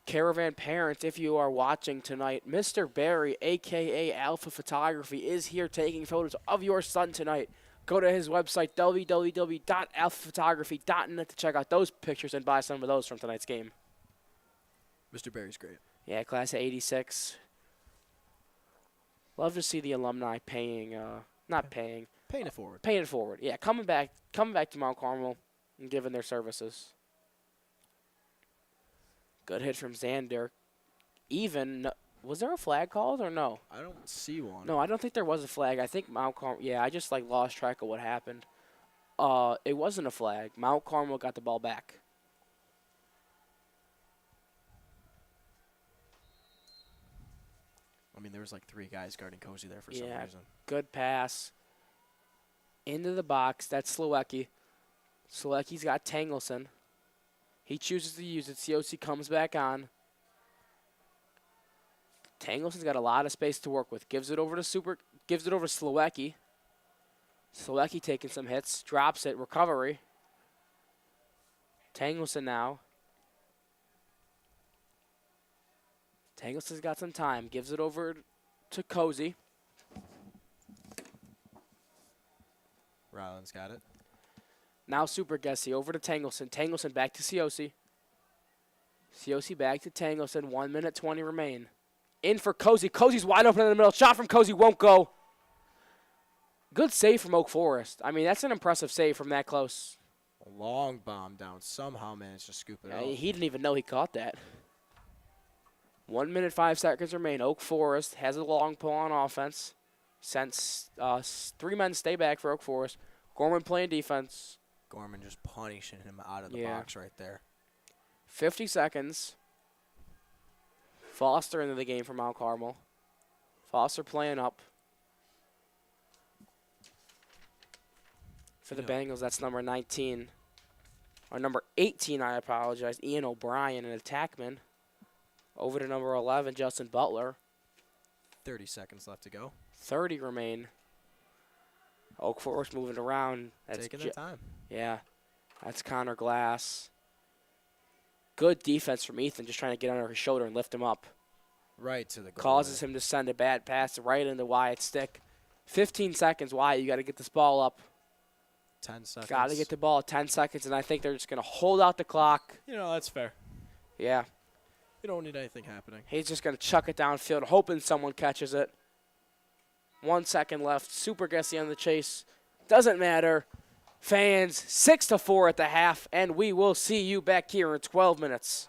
Caravan parents, if you are watching tonight, Mr. Barry, a.k.a. Alpha Photography, is here taking photos of your son tonight. Go to his website, www.alphaphotography.net, to check out those pictures and buy some of those from tonight's game. Mr. Barry's great. Yeah, class of 86. Love to see the alumni paying Paying it forward. paying it forward. Yeah, coming back to Mount Carmel and giving their services. Good hit from Xander. Was there a flag called or no? I don't see one. No, I don't think there was a flag. I think Mount Carmel. Yeah, I just lost track of what happened. It wasn't a flag. Mount Carmel got the ball back. I mean, there was 3 guys guarding Cozy there for some reason. Good pass. Into the box. That's Slowacki. Slowacki's got Tangleson. He chooses to use it. COC comes back on. Tangleson's got a lot of space to work with. Gives it over to Slowacki. Slowacki taking some hits. Drops it. Recovery. Tangleson now. Tangleson's got some time. Gives it over to Cozy. Ryland's got it. Now Super Gessie over to Tangleson. Tangleson back to COC. COC back to Tangleson. 1 minute 20 remain. In for Cozy. Cozy's wide open in the middle. Shot from Cozy won't go. Good save from Oak Forest. I mean, that's an impressive save from that close. A long bomb down. Somehow managed to scoop it out. He didn't even know he caught that. 1 minute 5 seconds remain. Oak Forest has a long pull on offense. Since 3 men stay back for Oak Forest. Gorman playing defense. Gorman just punishing him out of the box right there. 50 seconds. Foster into the game for Mount Carmel. Foster playing up. For the Bengals, that's number 19. Or number 18, I apologize. Ian O'Brien, an attackman. Over to number 11, Justin Butler. 30 seconds left to go. 30 remain. Oak Forest moving around. That's Taking their time. Yeah. That's Connor Glass. Good defense from Ethan, just trying to get under his shoulder and lift him up. Right to the goal. Causes him to send a bad pass right into Wyatt's stick. 15 seconds, Wyatt. You got to get this ball up. 10 seconds. Got to get the ball 10 seconds, and I think they're just going to hold out the clock. That's fair. Yeah. You don't need anything happening. He's just going to chuck it downfield, hoping someone catches it. 1 second left. Super Gessie on the chase. Doesn't matter. Fans, 6-4 at the half, and we will see you back here in 12 minutes.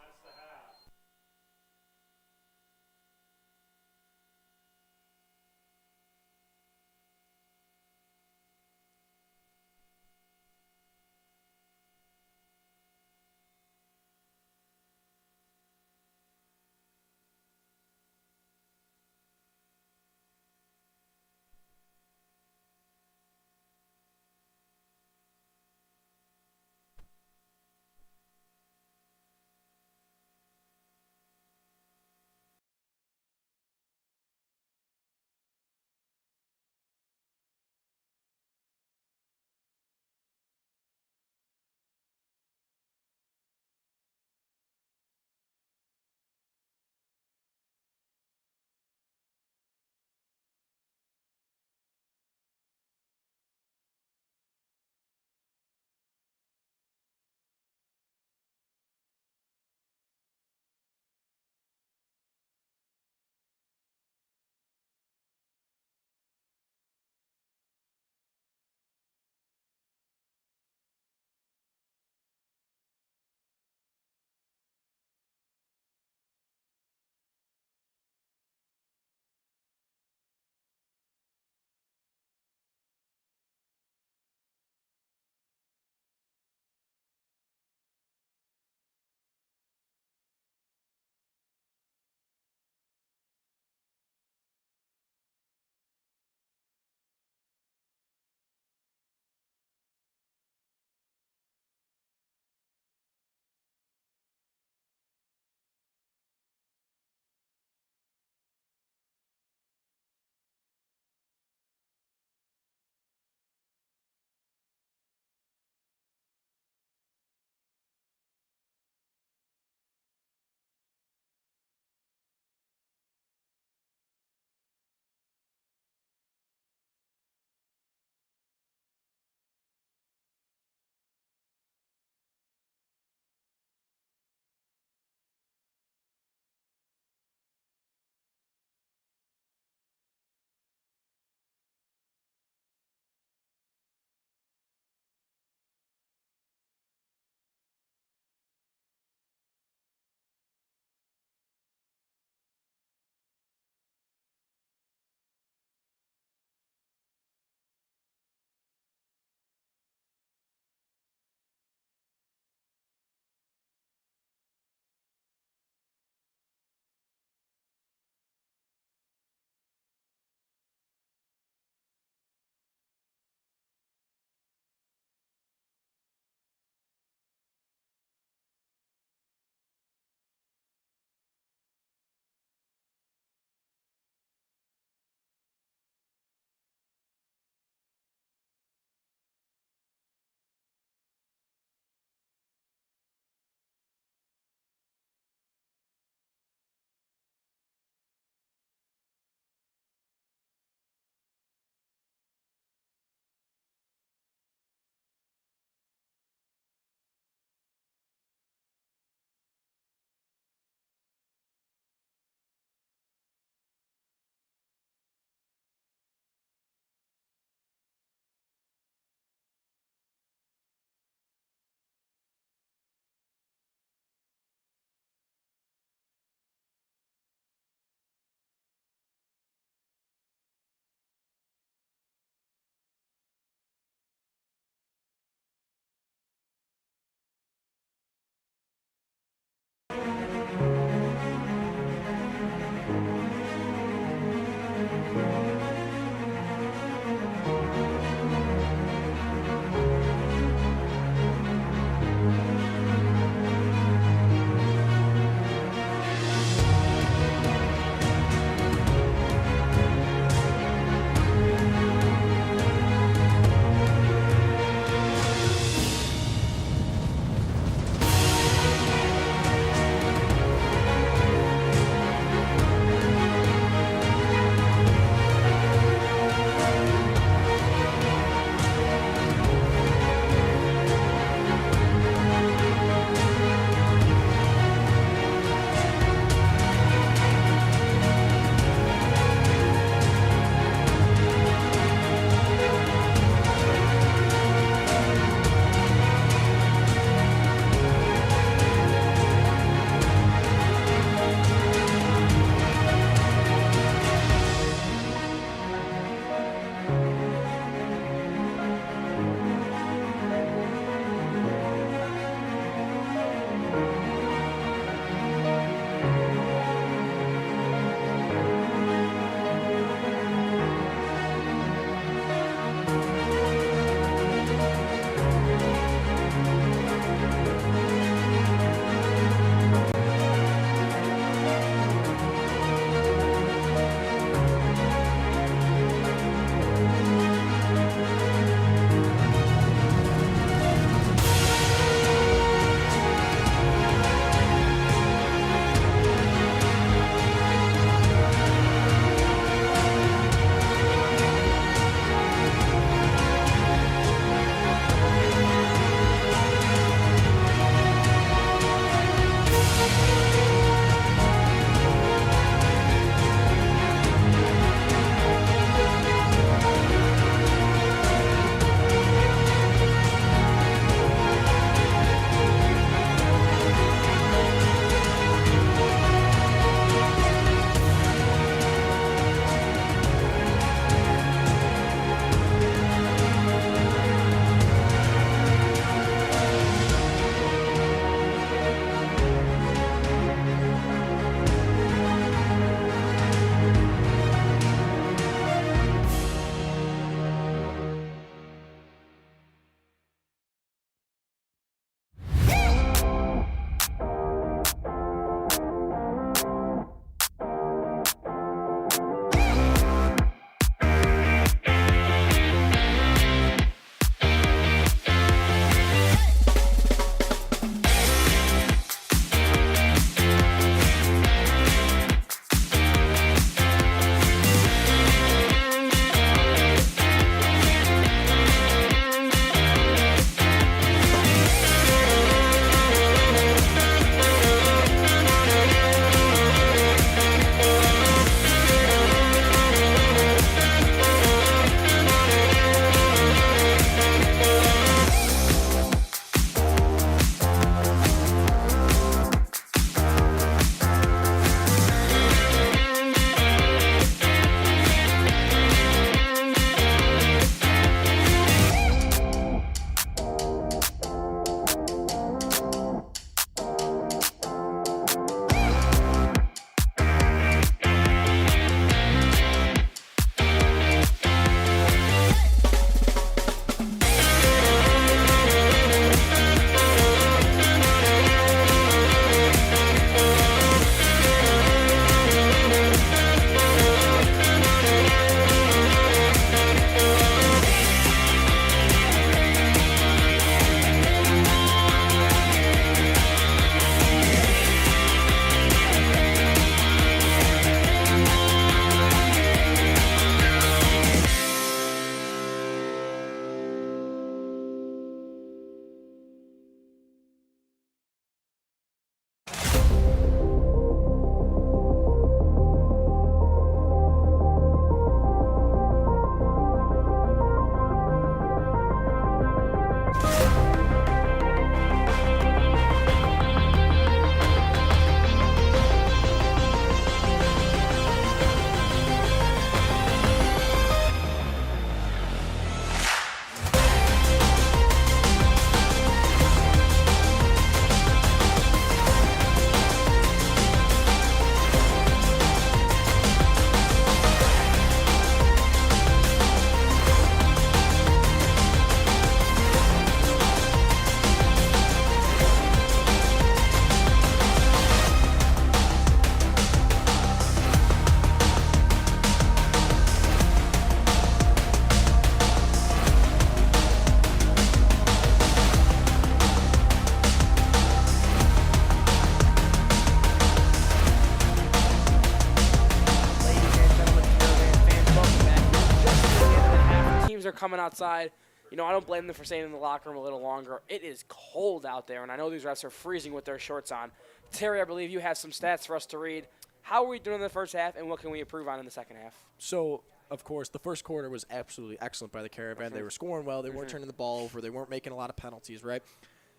coming outside. You know, I don't blame them for staying in the locker room a little longer. It is cold out there, and I know these refs are freezing with their shorts on. Terry, I believe you have some stats for us to read. How are we doing in the first half, and what can we improve on in the second half? So, of course, the first quarter was absolutely excellent by the Caravan. They were scoring well. They weren't turning the ball over. They weren't making a lot of penalties, right?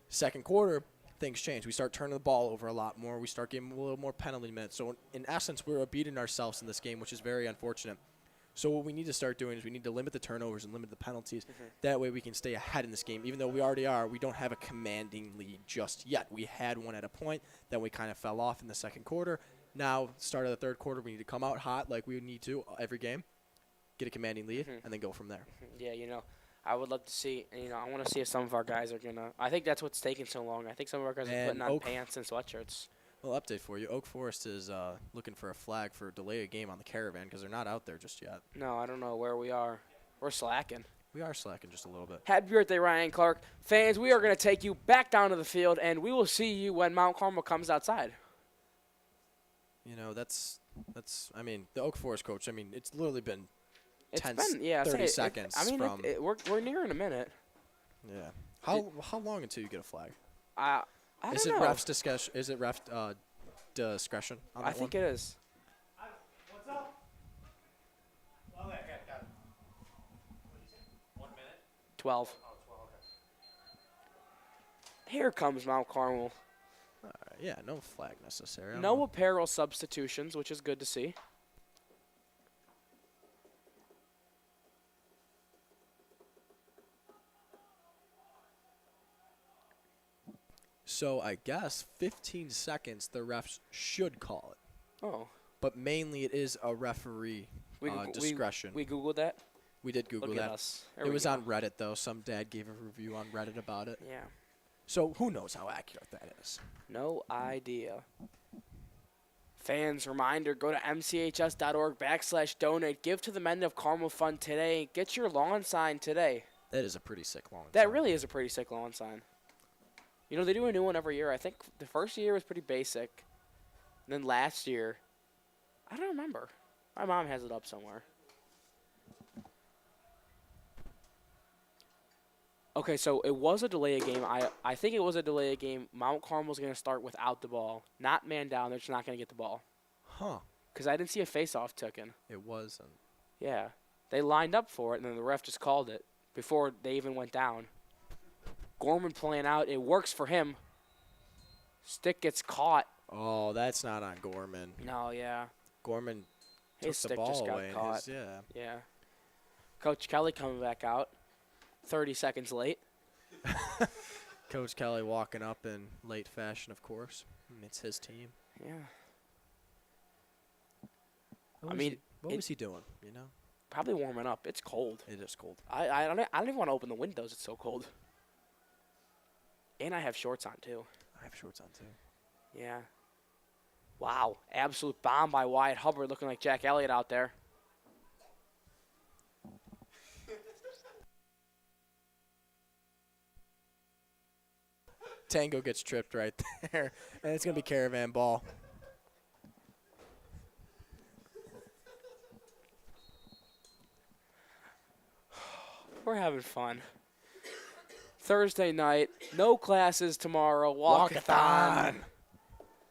Second quarter, things changed. We start turning the ball over a lot more. We start getting a little more penalty minutes. So, in essence, we were beating ourselves in this game, which is very unfortunate. So what we need to start doing is we need to limit the turnovers and limit the penalties. That way we can stay ahead in this game. Even though we already are, we don't have a commanding lead just yet. We had one at a point, then we kind of fell off in the second quarter. Now, start of the third quarter, we need to come out hot like we need to every game, get a commanding lead, and then go from there. Yeah, you know, I would love to see, you know, I want to see if some of our guys are going to, I think that's what's taking so long. I think some of our guys are putting on pants and sweatshirts. Well, update for you. Oak Forest is looking for a flag for delay a game on the Caravan because they're not out there just yet. No, I don't know where we are. We're slacking. We are slacking just a little bit. Happy birthday, Ryan Clark. Fans, we are going to take you back down to the field, and we will see you when Mount Carmel comes outside. You know, that's I mean, the Oak Forest coach, I mean, it's literally been 30 seconds from. We're nearing a minute. Yeah. How long until you get a flag? I don't is it know. ref's discretion? Is it ref discretion on that I think it is. What's up? Well, I got 1 minute. 12. Oh, 12. Okay. Here comes Mount Carmel. All right, yeah, no flag necessary. No apparel substitutions, which is good to see. So I guess 15 seconds the refs should call it. Oh. But mainly it is a referee discretion. We Googled that? We did Google Look that. at us. It was on Reddit, though. Some dad gave a review on Reddit about it. Yeah. So who knows how accurate that is. No idea. Fans, reminder, go to mchs.org/donate. Give to the Men of Carmel Fund today. Get your lawn sign today. That is a pretty sick lawn sign. That really is a pretty sick lawn sign. You know, they do a new one every year. I think the first year was pretty basic. And then last year, I don't remember. My mom has it up somewhere. Okay, so it was a delay game. I think it was a delay game. Mount Carmel's going to start without the ball. Not man down. They're just not going to get the ball. Huh. Because I didn't see a face-off taken. It wasn't. Yeah. They lined up for it, and then the ref just called it before they even went down. Gorman playing out. It works for him. Stick gets caught. Oh, that's not on Gorman. No, yeah. Gorman His took the stick just ball got away. caught. Yeah. Yeah. Coach Kelly coming back out. 30 seconds late. Coach Kelly walking up in late fashion, of course. It's his team. Yeah. What was he doing, you know? Probably warming up. It's cold. It is cold. I don't even want to open the windows. It's so cold. And I have shorts on, too. I have shorts on, too. Yeah. Wow. Absolute bomb by Wyatt Hubbard, looking like Jack Elliott out there. Tango gets tripped right there, and it's going to be Caravan ball. We're having fun. Thursday night, no classes tomorrow. Walkathon.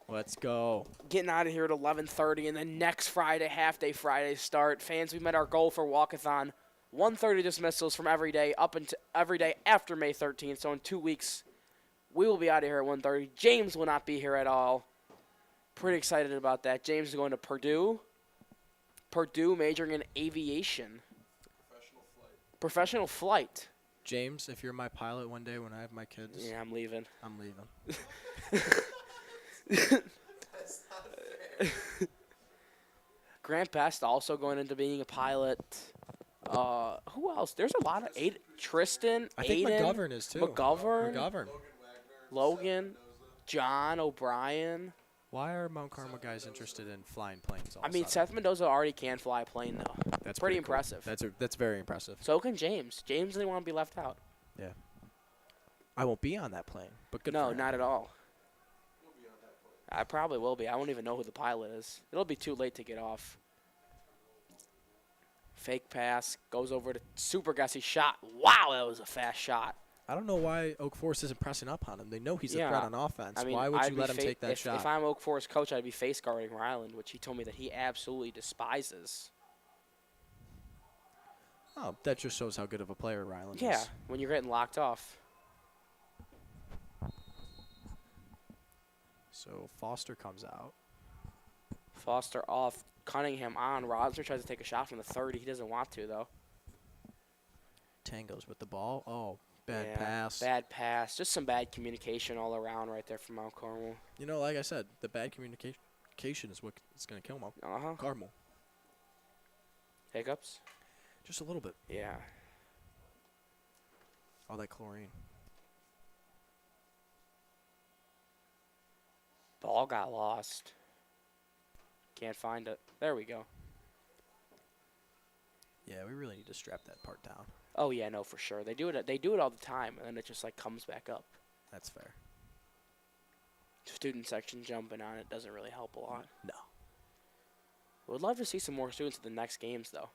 Let's go. Getting out of here at 11:30, and then next Friday, half-day Friday start. Fans, we met our goal for Walkathon. 1:30 dismissals from every day up until every day after May 13th. So in 2 weeks, we will be out of here at 1:30. James will not be here at all. Pretty excited about that. James is going to Purdue. Purdue majoring in aviation. Professional flight. James, if you're my pilot one day when I have my kids, Yeah, I'm leaving. I'm leaving. That's not fair. Grant Best also going into being a pilot. Who else? There's a lot of Tristan, I think Aiden, McGovern is too. McGovern, McGovern. Logan, John O'Brien. Why are Mount Carmel guys interested in flying planes? All I of a mean, sudden? Seth Mendoza already can fly a plane, though. That's pretty cool. impressive. That's very impressive. So can James. James didn't want to be left out. Yeah. I won't be on that plane, but good. No, for him. not at all. You'll be on that plane. I probably will be. I won't even know who the pilot is. It'll be too late to get off. Fake pass, goes over to Super Gussie shot. Wow, that was a fast shot. I don't know why Oak Forest isn't pressing up on him. They know he's a Yeah. threat on offense. I mean, Why would I'd you be let him take that shot? If I'm Oak Forest coach, I'd be face guarding Ryland, which he told me that he absolutely despises. Oh, that just shows how good of a player Ryland Yeah, is. when you're getting locked off. So Foster comes out. Foster off, Cunningham on. Rosner tries to take a shot from the 30. He doesn't want to, though. Tangos with the ball. Oh, bad Yeah, pass. Bad pass. Just some bad communication all around right there from Mount Carmel. You know, like I said, the bad communication is what is going to kill Mount Carmel. Hiccups? Just a little bit. Yeah. All that chlorine. Ball got lost. Can't find it. There we go. Yeah, we really need to strap that part down. Oh yeah, no, for sure. They do it. They do it all the time, and then it just like comes back up. That's fair. Student section jumping on it doesn't really help a lot. No. Would love to see some more students at the next games, though.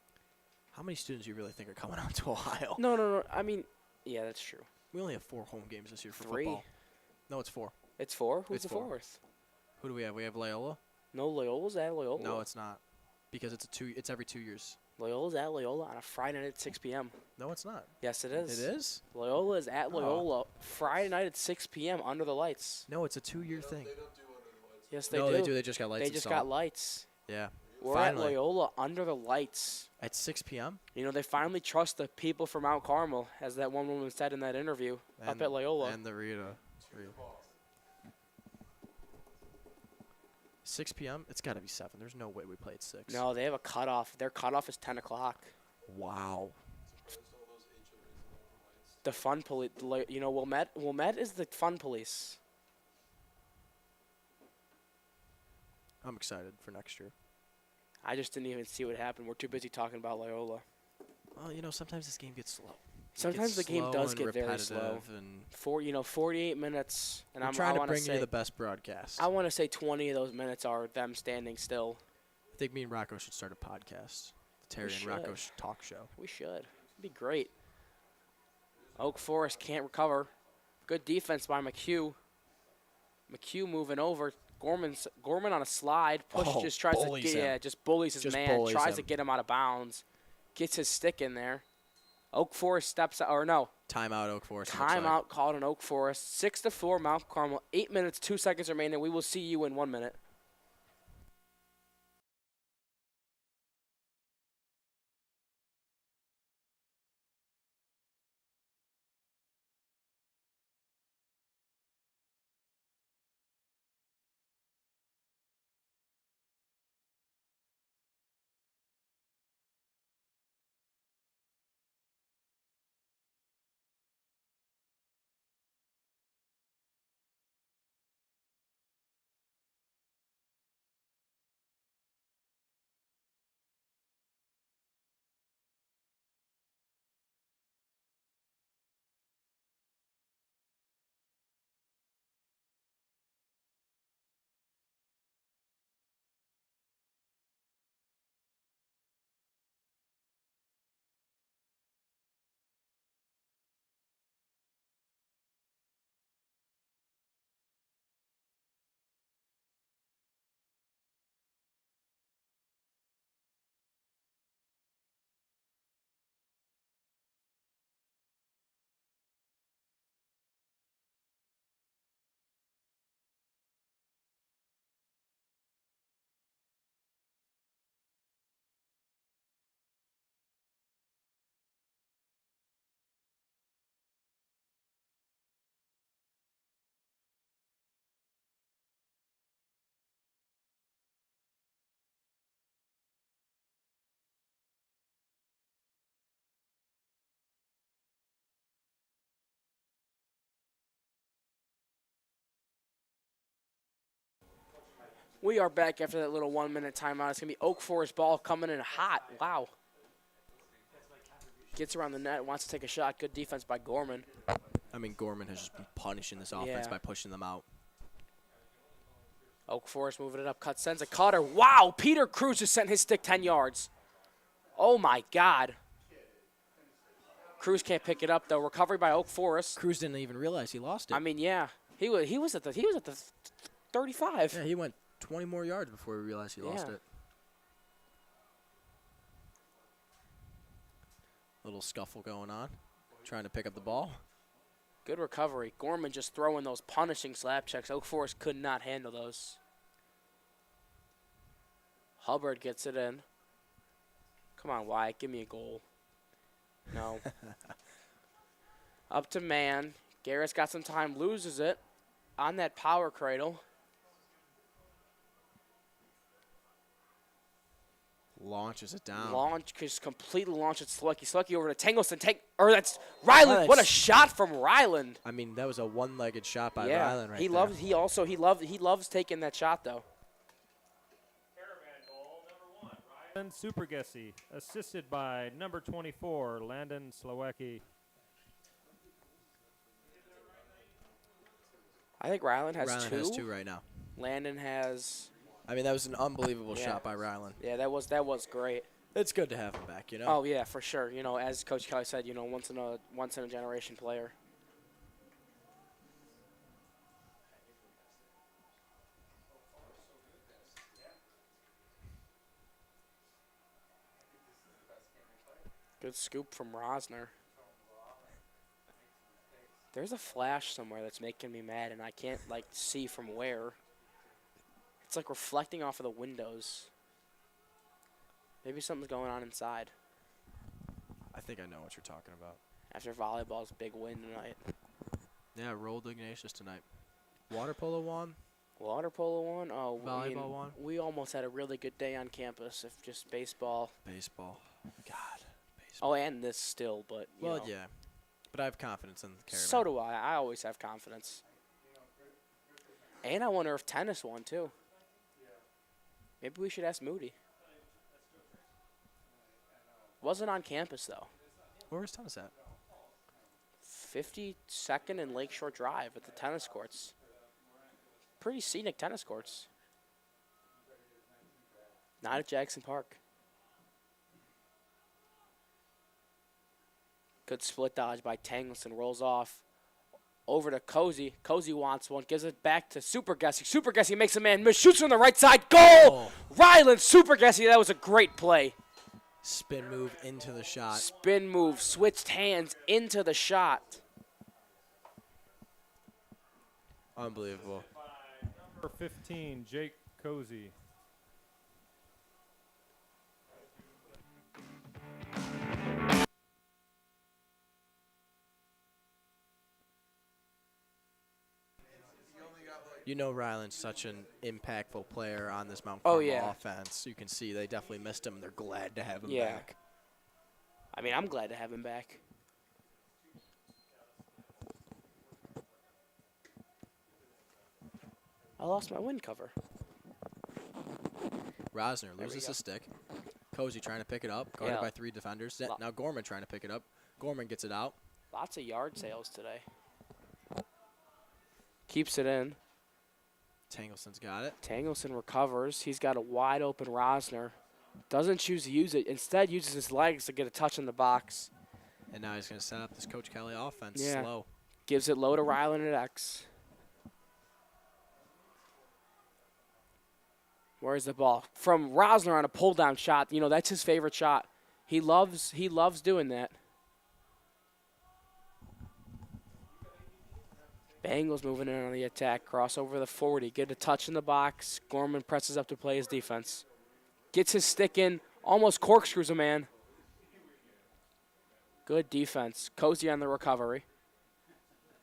How many students do you really think are coming out to Ohio? No. I mean, yeah, that's true. We only have 4 home games this year for 3. football. No, it's 4. It's 4. Who's It's the 4. 4th? Who do we have? We have Loyola. No, Loyola's at Loyola. No, it's not, because it's every 2 years. Loyola's at Loyola on a Friday night at 6 p.m. No, it's not. Yes, it is. It is? Loyola is at Loyola Friday night at 6 p.m. under the lights. No, it's a 2-year thing. They don't do under the lights. Yes, they No, do. they do. They just got lights. They just got lights. Yeah. We're Finally. at Loyola under the lights. At 6 p.m. You know, they finally trust the people from Mount Carmel, as that one woman said in that interview up at Loyola. And the Rita. 6 p.m. It's got to be 7. There's no way we play at 6. No, they have a cutoff. Their cutoff is 10 o'clock. Wow. There's all those HOAs and all the lights. The fun police, you know, Wilmette is the fun police. I'm excited for next year. I just didn't even see what happened. We're too busy talking about Loyola. Well, you know, sometimes this game gets slow. Sometimes the game does get very slow. repetitive, and 48 minutes, and I'm trying to bring you the best broadcast. I want to say 20 of those minutes are them standing still. I think me and Rocco should start a podcast. The Terry and Rocco talk show. We should. It'd be great. Oak Forest can't recover. Good defense by McHugh. McHugh moving over. Gorman on a slide. Just tries to bullies get, him. just bullies his Just man. bullies Tries to him. get him out of bounds. Gets his stick in there. Oak Forest steps out, or no. Timeout, Oak Forest. it looks like. Timeout called on Oak Forest. 6-4 Mount Carmel. 8 minutes, 2 seconds remaining. We will see you in 1 minute. We are back after that little 1 minute timeout. It's going to be Oak Forest ball coming in hot. Wow. Gets around the net, wants to take a shot. Good defense by Gorman. I mean, Gorman has just been punishing this offense by pushing them out. Oak Forest moving it up. Sends a cutter. Wow, Peter Cruz just sent his stick 10 yards. Oh, my God. Cruz can't pick it up, though. Recovery by Oak Forest. Cruz didn't even realize he lost it. I mean, yeah. He was at the 35. Yeah, he went 20 more yards before he realized he lost Yeah. it. Little scuffle going on, trying to pick up the ball. Good recovery. Gorman just throwing those punishing slap checks. Oak Forest could not handle those. Hubbard gets it in. Come on, Wyatt. Give me a goal. No. Up to man. Garrett's got some time. Loses it on that power cradle. Launches it down. Just completely launches Slucky. Slucky over to Tangleson. That's Ryland. What a shot from Ryland. I mean, that was a one-legged shot by Ryland right he there. loves. He loves taking that shot though. Caravan goal, number 1, Ryland Supergessi, assisted by number 24, Landon Slowacki. I think Ryland has Ryland two. has 2 right now. Landon has. I mean, that was an unbelievable Yeah. shot by Ryland. Yeah, that was great. It's good to have him back, you know? Oh yeah, for sure. You know, as Coach Kelly said, you know, once in a generation player. Good scoop from Rosner. There's a flash somewhere that's making me mad, and I can't like see from where. It's like reflecting off of the windows. Maybe something's going on inside. I think I know what you're talking about. After volleyball's big win tonight. Yeah, rolled Ignatius tonight. Water polo won. Water polo won? Oh, I mean, Volleyball won. we almost had a really good day on campus if just baseball. Baseball. God. Baseball. Oh, and this still, but you Well, know. yeah. But I have confidence in the Caravan. So do I. I always have confidence. And I wonder if tennis won, too. Maybe we should ask Moody. Wasn't on campus, though. Where was tennis at? 52nd and Lakeshore Drive at the tennis courts. Pretty scenic tennis courts. Not at Jackson Park. Good split dodge by Tangleson. Rolls off. Over to Cozy. Cozy wants one. Gives it back to Super Gessie. Super Gessie makes a man miss. Shoots from the right side. Goal! Oh. Ryland Super Gessie. That was a great play. Spin move into the shot. Spin move. Switched hands into the shot. Unbelievable. Number 15, Jake Cozy. You know Ryland's such an impactful player on this Mount Oh, Carmel yeah. offense. You can see they definitely missed him. They're glad to have him Yeah. back. I mean, I'm glad to have him back. I lost my wind cover. Rosner we loses go. his stick. Cozy trying to pick it up, guarded Yeah. by 3 defenders. Lo- Now Gorman trying to pick it up. Gorman gets it out. Lots of yard sales today. Keeps it in. Tangleson's got it. Tangleson recovers. He's got a wide open Rosner. Doesn't choose to use it. Instead, uses his legs to get a touch in the box. And now he's going to set up this Coach Kelly offense Yeah. slow. Gives it low to Ryland at X. Where's the ball? From Rosner on a pull down shot. You know, that's his favorite shot. He loves doing that. Bengals moving in on the attack. Cross over the 40. Get a touch in the box. Gorman presses up to play his defense. Gets his stick in. Almost corkscrews a man. Good defense. Cozy on the recovery.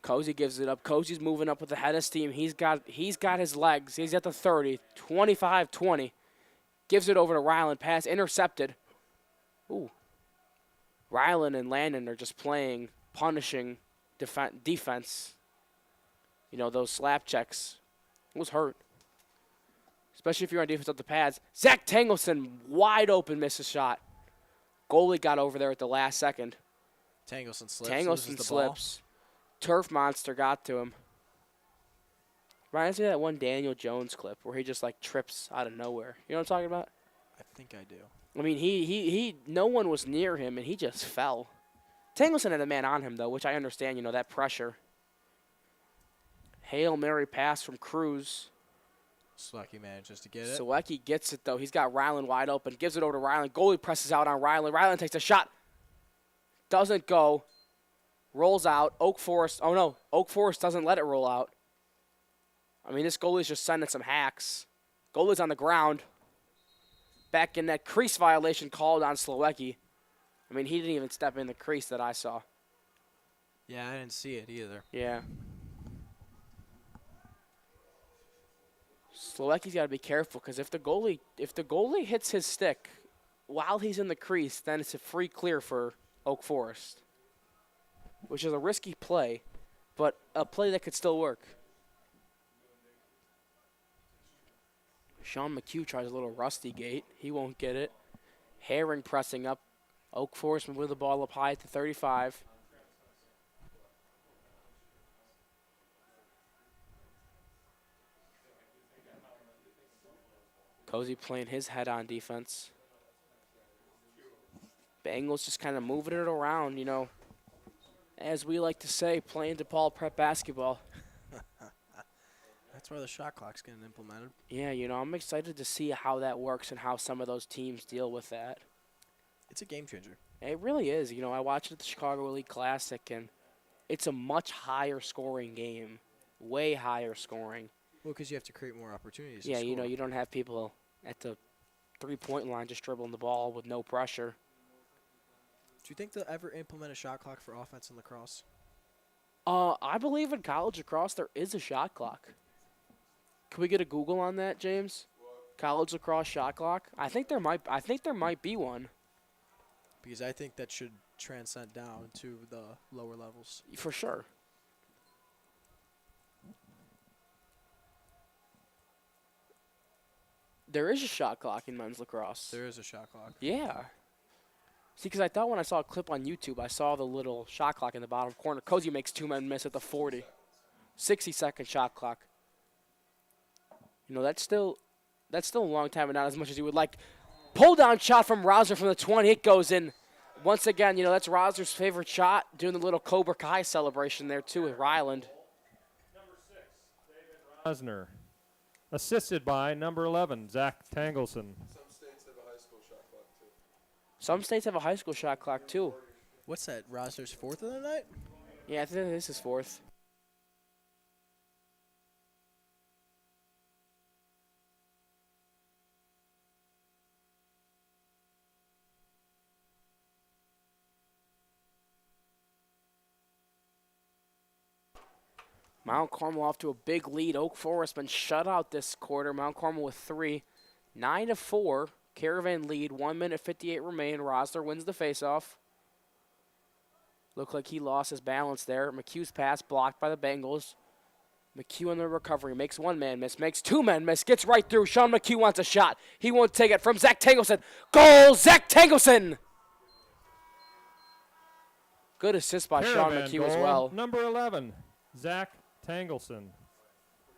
Cozy gives it up. Cozy's moving up with the head of steam. He's got his legs. He's at the 30. 25-20. Gives it over to Ryland. Pass intercepted. Ooh. Ryland and Landon are just playing, punishing defense. You know, those slap checks. It was hurt. Especially if you're on defense up the pads. Zach Tangleson, wide open, misses shot. Goalie got over there at the last second. Tangleson slips. loses Tangleson the slips. Turf Monster got to him. Reminds me of that one Daniel Jones clip where he just, like, trips out of nowhere. You know what I'm talking about? Ball. I think I do. I mean, no one was near him, and he just fell. Tangleson had a man on him, though, which I understand, you know, that pressure. Hail Mary pass from Cruz. Slucky manages to get it. Selecki gets it, though. He's got Ryland wide open. Gives it over to Ryland. Goalie presses out on Ryland. Ryland takes a shot. Doesn't go. Rolls out. Oak Forest. Oh, no. Oak Forest doesn't let it roll out. I mean, this goalie's just sending some hacks. Goalie's on the ground. Back in that crease violation called on Slowecki. I mean, he didn't even step in the crease that I saw. Yeah, I didn't see it either. Yeah. Slowecki's got to be careful because if the goalie hits his stick while he's in the crease, then it's a free clear for Oak Forest, which is a risky play, but a play that could still work. Sean McHugh tries a little rusty gate. He won't get it. Herring pressing up. Oak Forest with the ball up high at the 35. Cozy playing his head on defense. Bengals just kind of moving it around, you know. As we like to say, playing DePaul prep basketball. That's where the shot clock's getting implemented. Yeah, you know, I'm excited to see how that works and how some of those teams deal with that. It's a game changer. It really is. You know, I watched it at the Chicago Elite Classic, and it's a much higher scoring game. Way higher scoring. Well, because you have to create more opportunities. Yeah, to you know, score. you don't have people at the three-point line just dribbling the ball with no pressure. Do you think they'll ever implement a shot clock for offense in lacrosse? I believe in college lacrosse there is a shot clock. Can we get a Google on that, James? College lacrosse shot clock? I think there might be one. Because I think that should transcend down to the lower levels. For sure. There is a shot clock in men's lacrosse. There is a shot clock. Yeah. See, because I thought when I saw a clip on YouTube, I saw the little shot clock in the bottom corner. Cozy makes two men miss at the 40. 60-second shot clock. You know, that's still a long time and not as much as you would like. Pull-down shot from Rosner from the 20. It goes in. Once again, you know, that's Rosner's favorite shot, doing the little Cobra Kai celebration there, too, with Ryland. Rosner, assisted by number 11, Zach Tangleson. Some states have a high school shot clock too. Some states have a high school shot clock, too. What's that? Rosner's fourth of the night? Yeah, I think this is fourth. Mount Carmel off to a big lead. Oak Forest been shut out this quarter. Mount Carmel with 3. 9-4. Caravan lead. 1 minute 58 remain. Rosler wins the faceoff. Looked like he lost his balance there. McHugh's pass blocked by the Bengals. McHugh on the recovery. Makes one man miss. Makes two men miss. Gets right through. Sean McHugh wants a shot. He won't take it from Zach Tangleson. Goal! Zach Tangleson! Good assist by Sean Caravan McHugh as goal, well. Number 11, Zach Tangleson.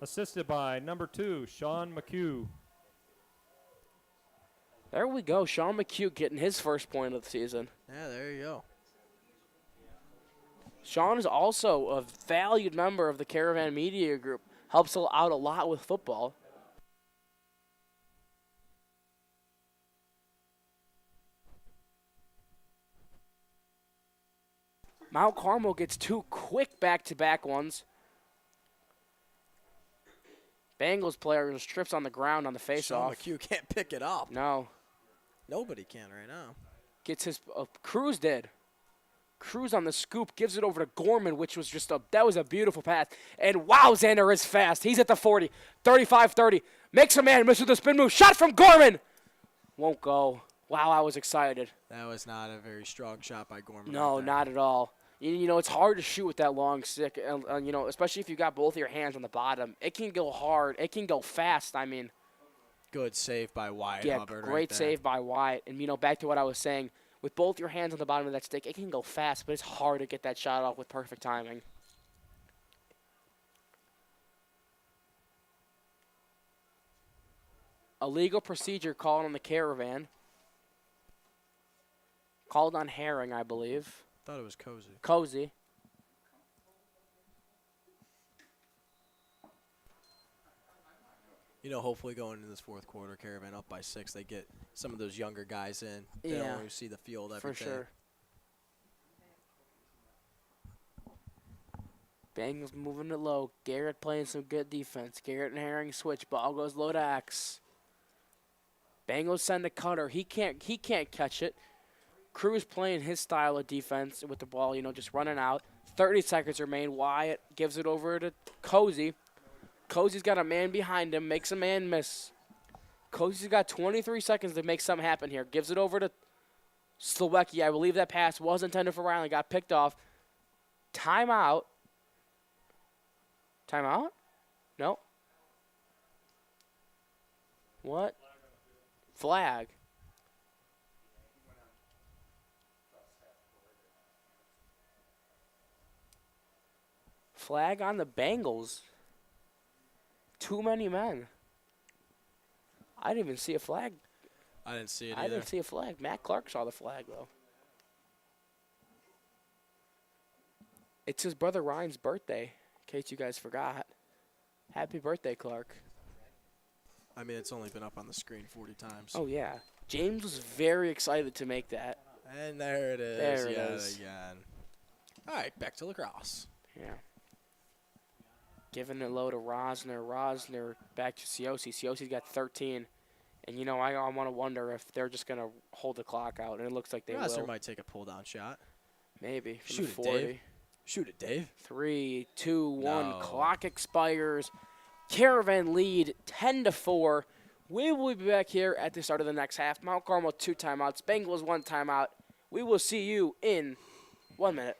Assisted by number 2, Sean McHugh. There we go. Sean McHugh getting his first point of the season. Yeah, there you go. Sean is also a valued member of the Caravan Media Group. Helps out a lot with football. Mount Carmel gets 2 quick back-to-back ones. Bengals player just trips on the ground on the Sean face-off. McHugh can't pick it up. No. Nobody can right now. Gets his Cruz did. Cruz on the scoop gives it over to Gorman, which was just that was a beautiful pass. And wow, Xander is fast. He's at the 40, 35-30. Makes a man miss with a spin move. Shot from Gorman. Won't go. Wow, I was excited. That was not a very strong shot by Gorman. No, right there. not at all. You know, it's hard to shoot with that long stick, you know, especially if you got both your hands on the bottom. It can go hard. It can go fast. I mean, Good save by Wyatt yeah, Hubbard. great right there. save by Wyatt. And, you know, back to what I was saying, with both your hands on the bottom of that stick, it can go fast, but it's hard to get that shot off with perfect timing. A legal procedure called on the Caravan. Called on Herring, I believe. Thought it was Cozy. Cozy. You know, hopefully going into this fourth quarter, Caravan up by 6, they get some of those younger guys in. They don't Yeah, always see the field every for day. sure. Bengals moving it low. Garrett playing some good defense. Garrett and Herring switch. Ball goes low to X. Bengals send a cutter. He can't catch it. Cruz playing his style of defense with the ball, just running out. 30 seconds remain. Wyatt gives it over to Cozy. Cozy's got a man behind him, makes a man miss. Cozy's got 23 seconds to make something happen here. Gives it over to Slowacki. I believe that pass was intended for Riley. Got picked off. Timeout. Timeout? No. What? Flag. Flag on the Bengals. Too many men. I didn't even see a flag. I didn't see it I either. didn't see a flag. Matt Clark saw the flag, though. It's his brother Ryan's birthday, in case you guys forgot. Happy birthday, Clark. I mean, it's only been up on the screen 40 times. Oh, yeah. James was very excited to make that. And there it is. There it yet is. again. All right, back to lacrosse. Yeah. Giving it low to Rosner. Rosner back to Ciosi. Ciosi's got 13. And, I want to wonder if they're just going to hold the clock out. And it looks like they Rosner will. might take a pull-down shot. Maybe. From Shoot the it, 40. Dave. Shoot it, Dave. 3, 2, 1. No. Clock expires. Caravan lead 10-4. We will be back here at the start of the next half. Mount Carmel 2 timeouts. Bengals 1 timeout. We will see you in 1 minute.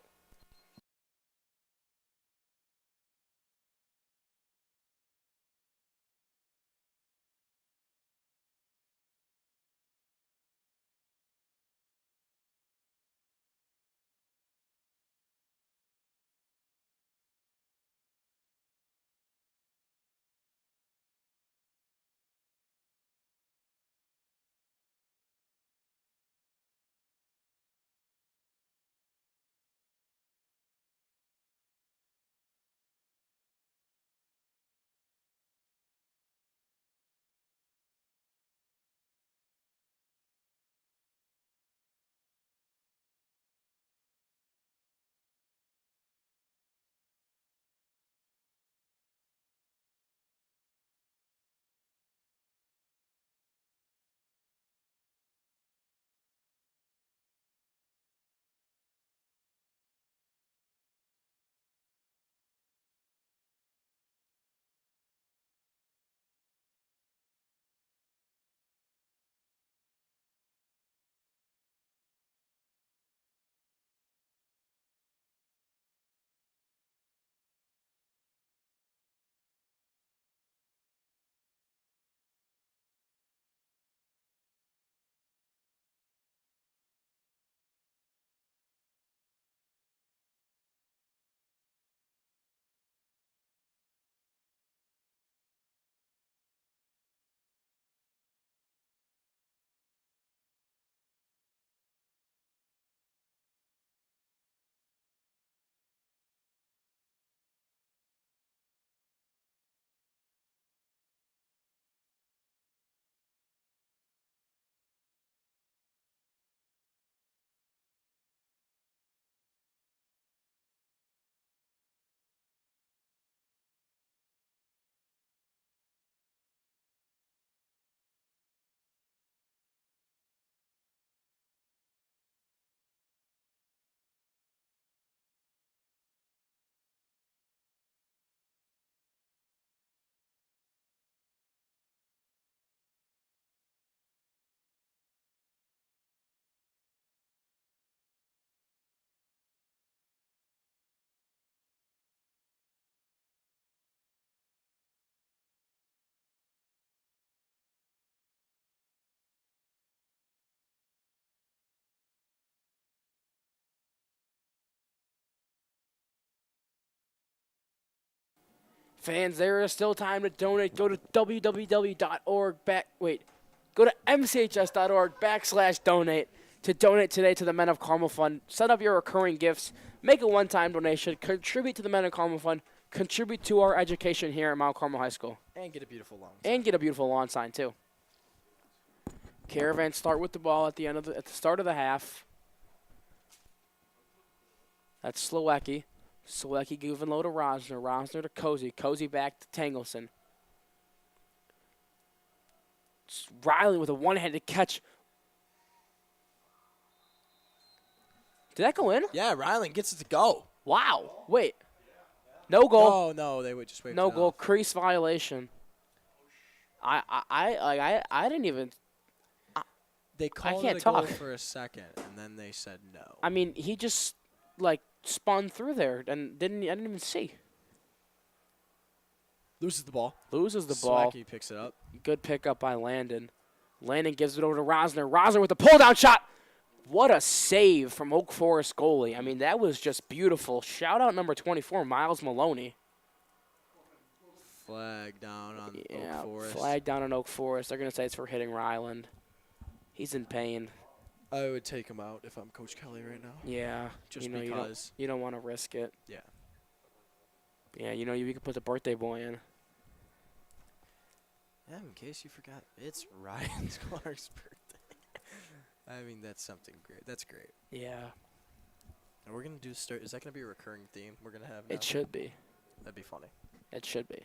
Fans, there is still time to donate. Go to www.org. Go to mchs.org/donate. to donate today to the Men of Carmel Fund. Set up your recurring gifts. Make a one-time donation. Contribute to the Men of Carmel Fund. Contribute to our education here at Mount Carmel High School. And get a beautiful lawn. And get a beautiful lawn sign, too. Caravan start with the ball at the start of the half. That's Slowacki. Slowacki giving low to Rosner. Rosner to Cozy. Cozy back to Tangleson. Riley with a one-handed catch. Did that go in? Yeah, Ryland gets it to go. Wow. Wait. No goal. Oh, no, they would just wait. No goal. Crease violation. I didn't even. They called can't it a goal talk. for a second, and then they said no. I mean, he just spun through there and I didn't even see. Loses the ball. Loses the ball. Swacky picks it up. Good pickup by Landon. Landon gives it over to Rosner. Rosner with the pull-down shot. What a save from Oak Forest goalie. I mean, that was just beautiful. Shout out number 24, Miles Maloney. Flag down on Oak Forest. Flag down on Oak Forest. They're going to say it's for hitting Ryland. He's in pain. I would take him out if I'm Coach Kelly right now. Yeah. Just because. You don't want to risk it. Yeah. Yeah, you could put the birthday boy in. Yeah, in case you forgot, it's Ryan Clark's birthday. I mean, that's something great. That's great. Yeah. And we're going to is that going to be a recurring theme we're going to have now? It should be. That'd be funny. It should be.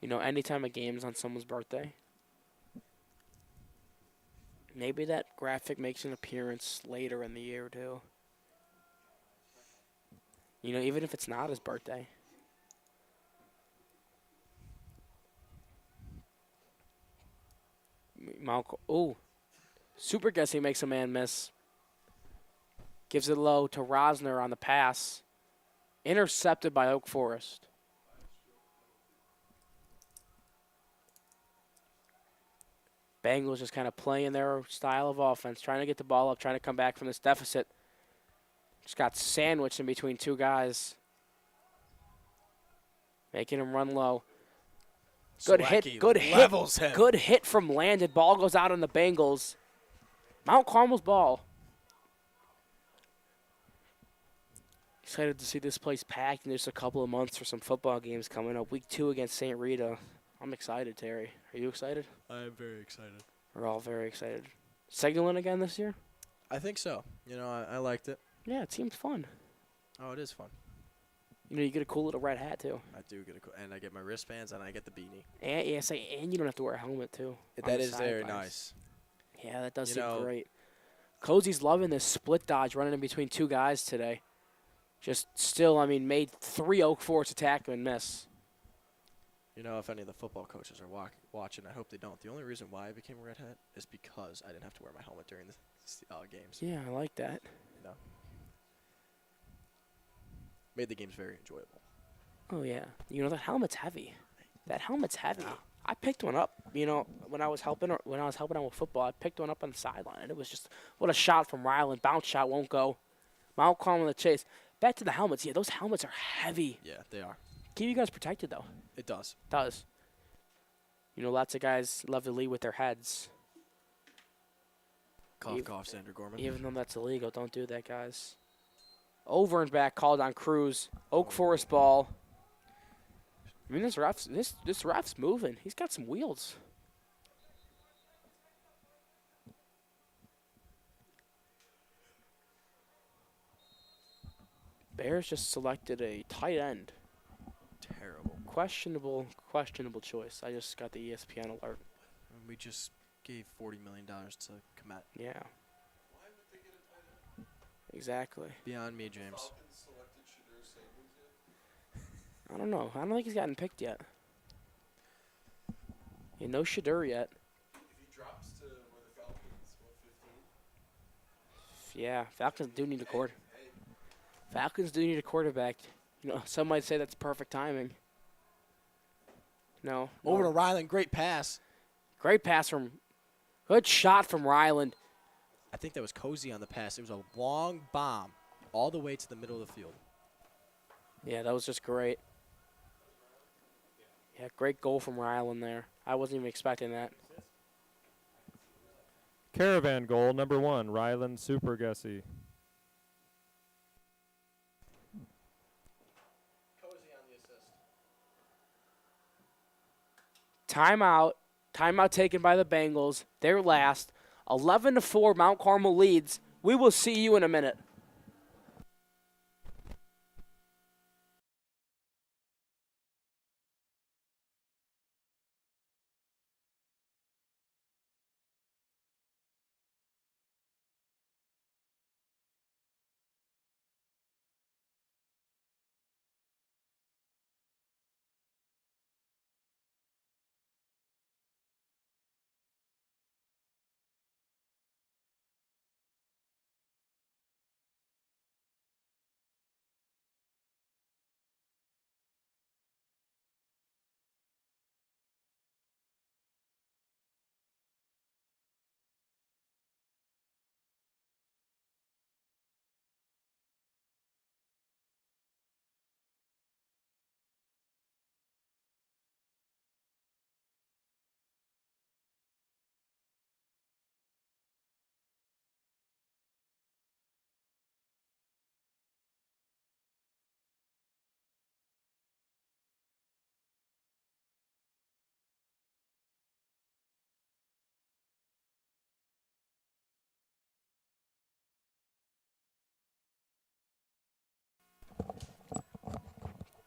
Anytime a game's on someone's birthday, maybe that graphic makes an appearance later in the year, too. Even if it's not his birthday. Ooh. Super guessing makes a man miss. Gives it low to Rosner on the pass. Intercepted by Oak Forest. Bengals just kind of playing their style of offense, trying to get the ball up, trying to come back from this deficit. Just got sandwiched in between two guys. Making him run low. Good hit. Good hit. Good hit from Landon. Ball goes out on the Bengals. Mount Carmel's ball. Excited to see this place packed, and there's a couple of months for some football games coming up. Week 2 against St. Rita. I'm excited, Terry. Are you excited? I am very excited. We're all very excited. Signaling again this year? I think so. I liked it. Yeah, it seems fun. Oh, it is fun. You get a cool little red hat, too. I do get and I get my wristbands, and I get the beanie. And you don't have to wear a helmet, too. That is very nice. Yeah, that does seem great. Cozy's loving this split dodge running in between two guys today. Just still, made 3 Oak Forest attackmen miss. If any of the football coaches are watching, I hope they don't. The only reason why I became a red hat is because I didn't have to wear my helmet during the games. Yeah, I like that. Made the games very enjoyable. Oh, yeah. That helmet's heavy. That helmet's heavy. I picked one up, when I was helping out with football. I picked one up on the sideline, and it was just, what a shot from Ryland. Bounce shot won't go. Mount Carmel the chase. Back to the helmets. Yeah, those helmets are heavy. Yeah, they are. Keep you guys protected, though. It does. It does. Lots of guys love to lead with their heads. Cough, Sandra Gorman. Even though that's illegal, don't do that, guys. Over and back, called on Cruz. Oak Forest ball. This ref's moving. He's got some wheels. Bears just selected a tight end. Terrible. Questionable choice. I just got the ESPN alert. We just gave $40 million to Komet. Yeah. Why would they get a tight end? Exactly. Beyond me, James. Falcons selected Shadur Sanders yet? I don't know. I don't think he's gotten picked yet. No Shadur yet. If he drops to where the Falcons, 15? Yeah, Falcons do need a quarterback. Falcons do need a quarterback. Some might say that's perfect timing. No. Over to Ryland. Great pass. Great pass good shot from Ryland. I think that was Cozy on the pass. It was a long bomb all the way to the middle of the field. Yeah, that was just great. Yeah, great goal from Ryland there. I wasn't even expecting that. Caravan goal, number 1, Rylan Supergessie. Cozy on the assist. Timeout. Timeout taken by the Bengals. Their last. 11-4, Mount Carmel leads. We will see you in a minute.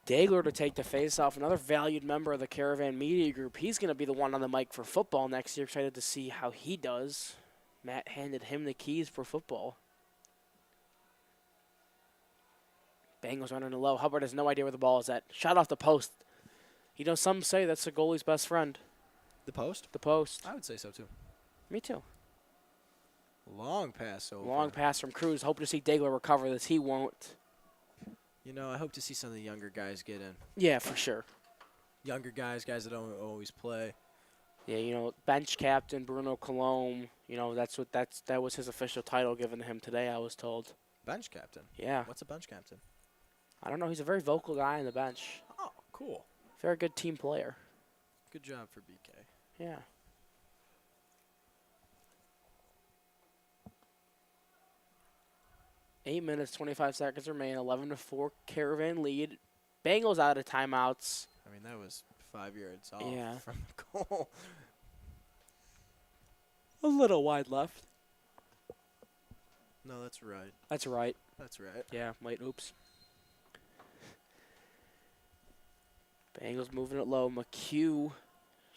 Dagler to take the face-off, another valued member of the Caravan Media Group. He's going to be the one on the mic for football next year. Excited to see how he does. Matt handed him the keys for football. Bengals running it low. Hubbard has no idea where the ball is at. Shot off the post. You know, some say that's the goalie's best friend. The post? The post. I would say so, too. Me too. Long pass over. Long pass from Cruz. Hoping to see Dagler recover this. He won't. You know, I hope to see some of the younger guys get in. Yeah, for sure. Younger guys that don't always play. Yeah, you know, bench captain Bruno Colombe. You know, that was his official title given to him today, I was told. Bench captain? Yeah. What's a bench captain? I don't know. He's a very vocal guy on the bench. Oh, cool. Very good team player. Good job for BK. Yeah. Eight minutes, 25 seconds remain. 11-4 Caravan lead. Bengals out of timeouts. I mean, that was 5 yards off Yeah. from the goal. A little wide left. No, that's right. That's right. That's right. Yeah, wait, oops. Bengals moving it low. McHugh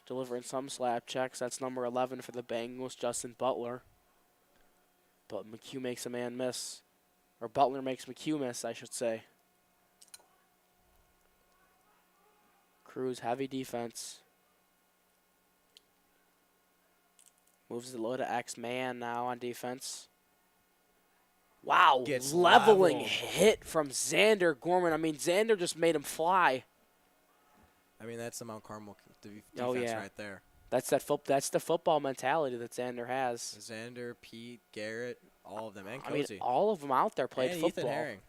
delivering some slap checks. That's number 11 for the Bengals, Justin Butler. But McHugh makes a man miss. Or Butler makes McHugh miss, I should say. Cruz, heavy defense. Moves it low to X-Man now on defense. Wow, Gets leveling leveled. hit from Xander Gorman. I mean, Xander just made him fly. I mean, that's the Mount Carmel defense Oh, yeah. right there. That's the football mentality that Xander has. Xander, Pete, Garrett, all of them, and I mean, Cozy. all of them out there played and football. Ethan Herring.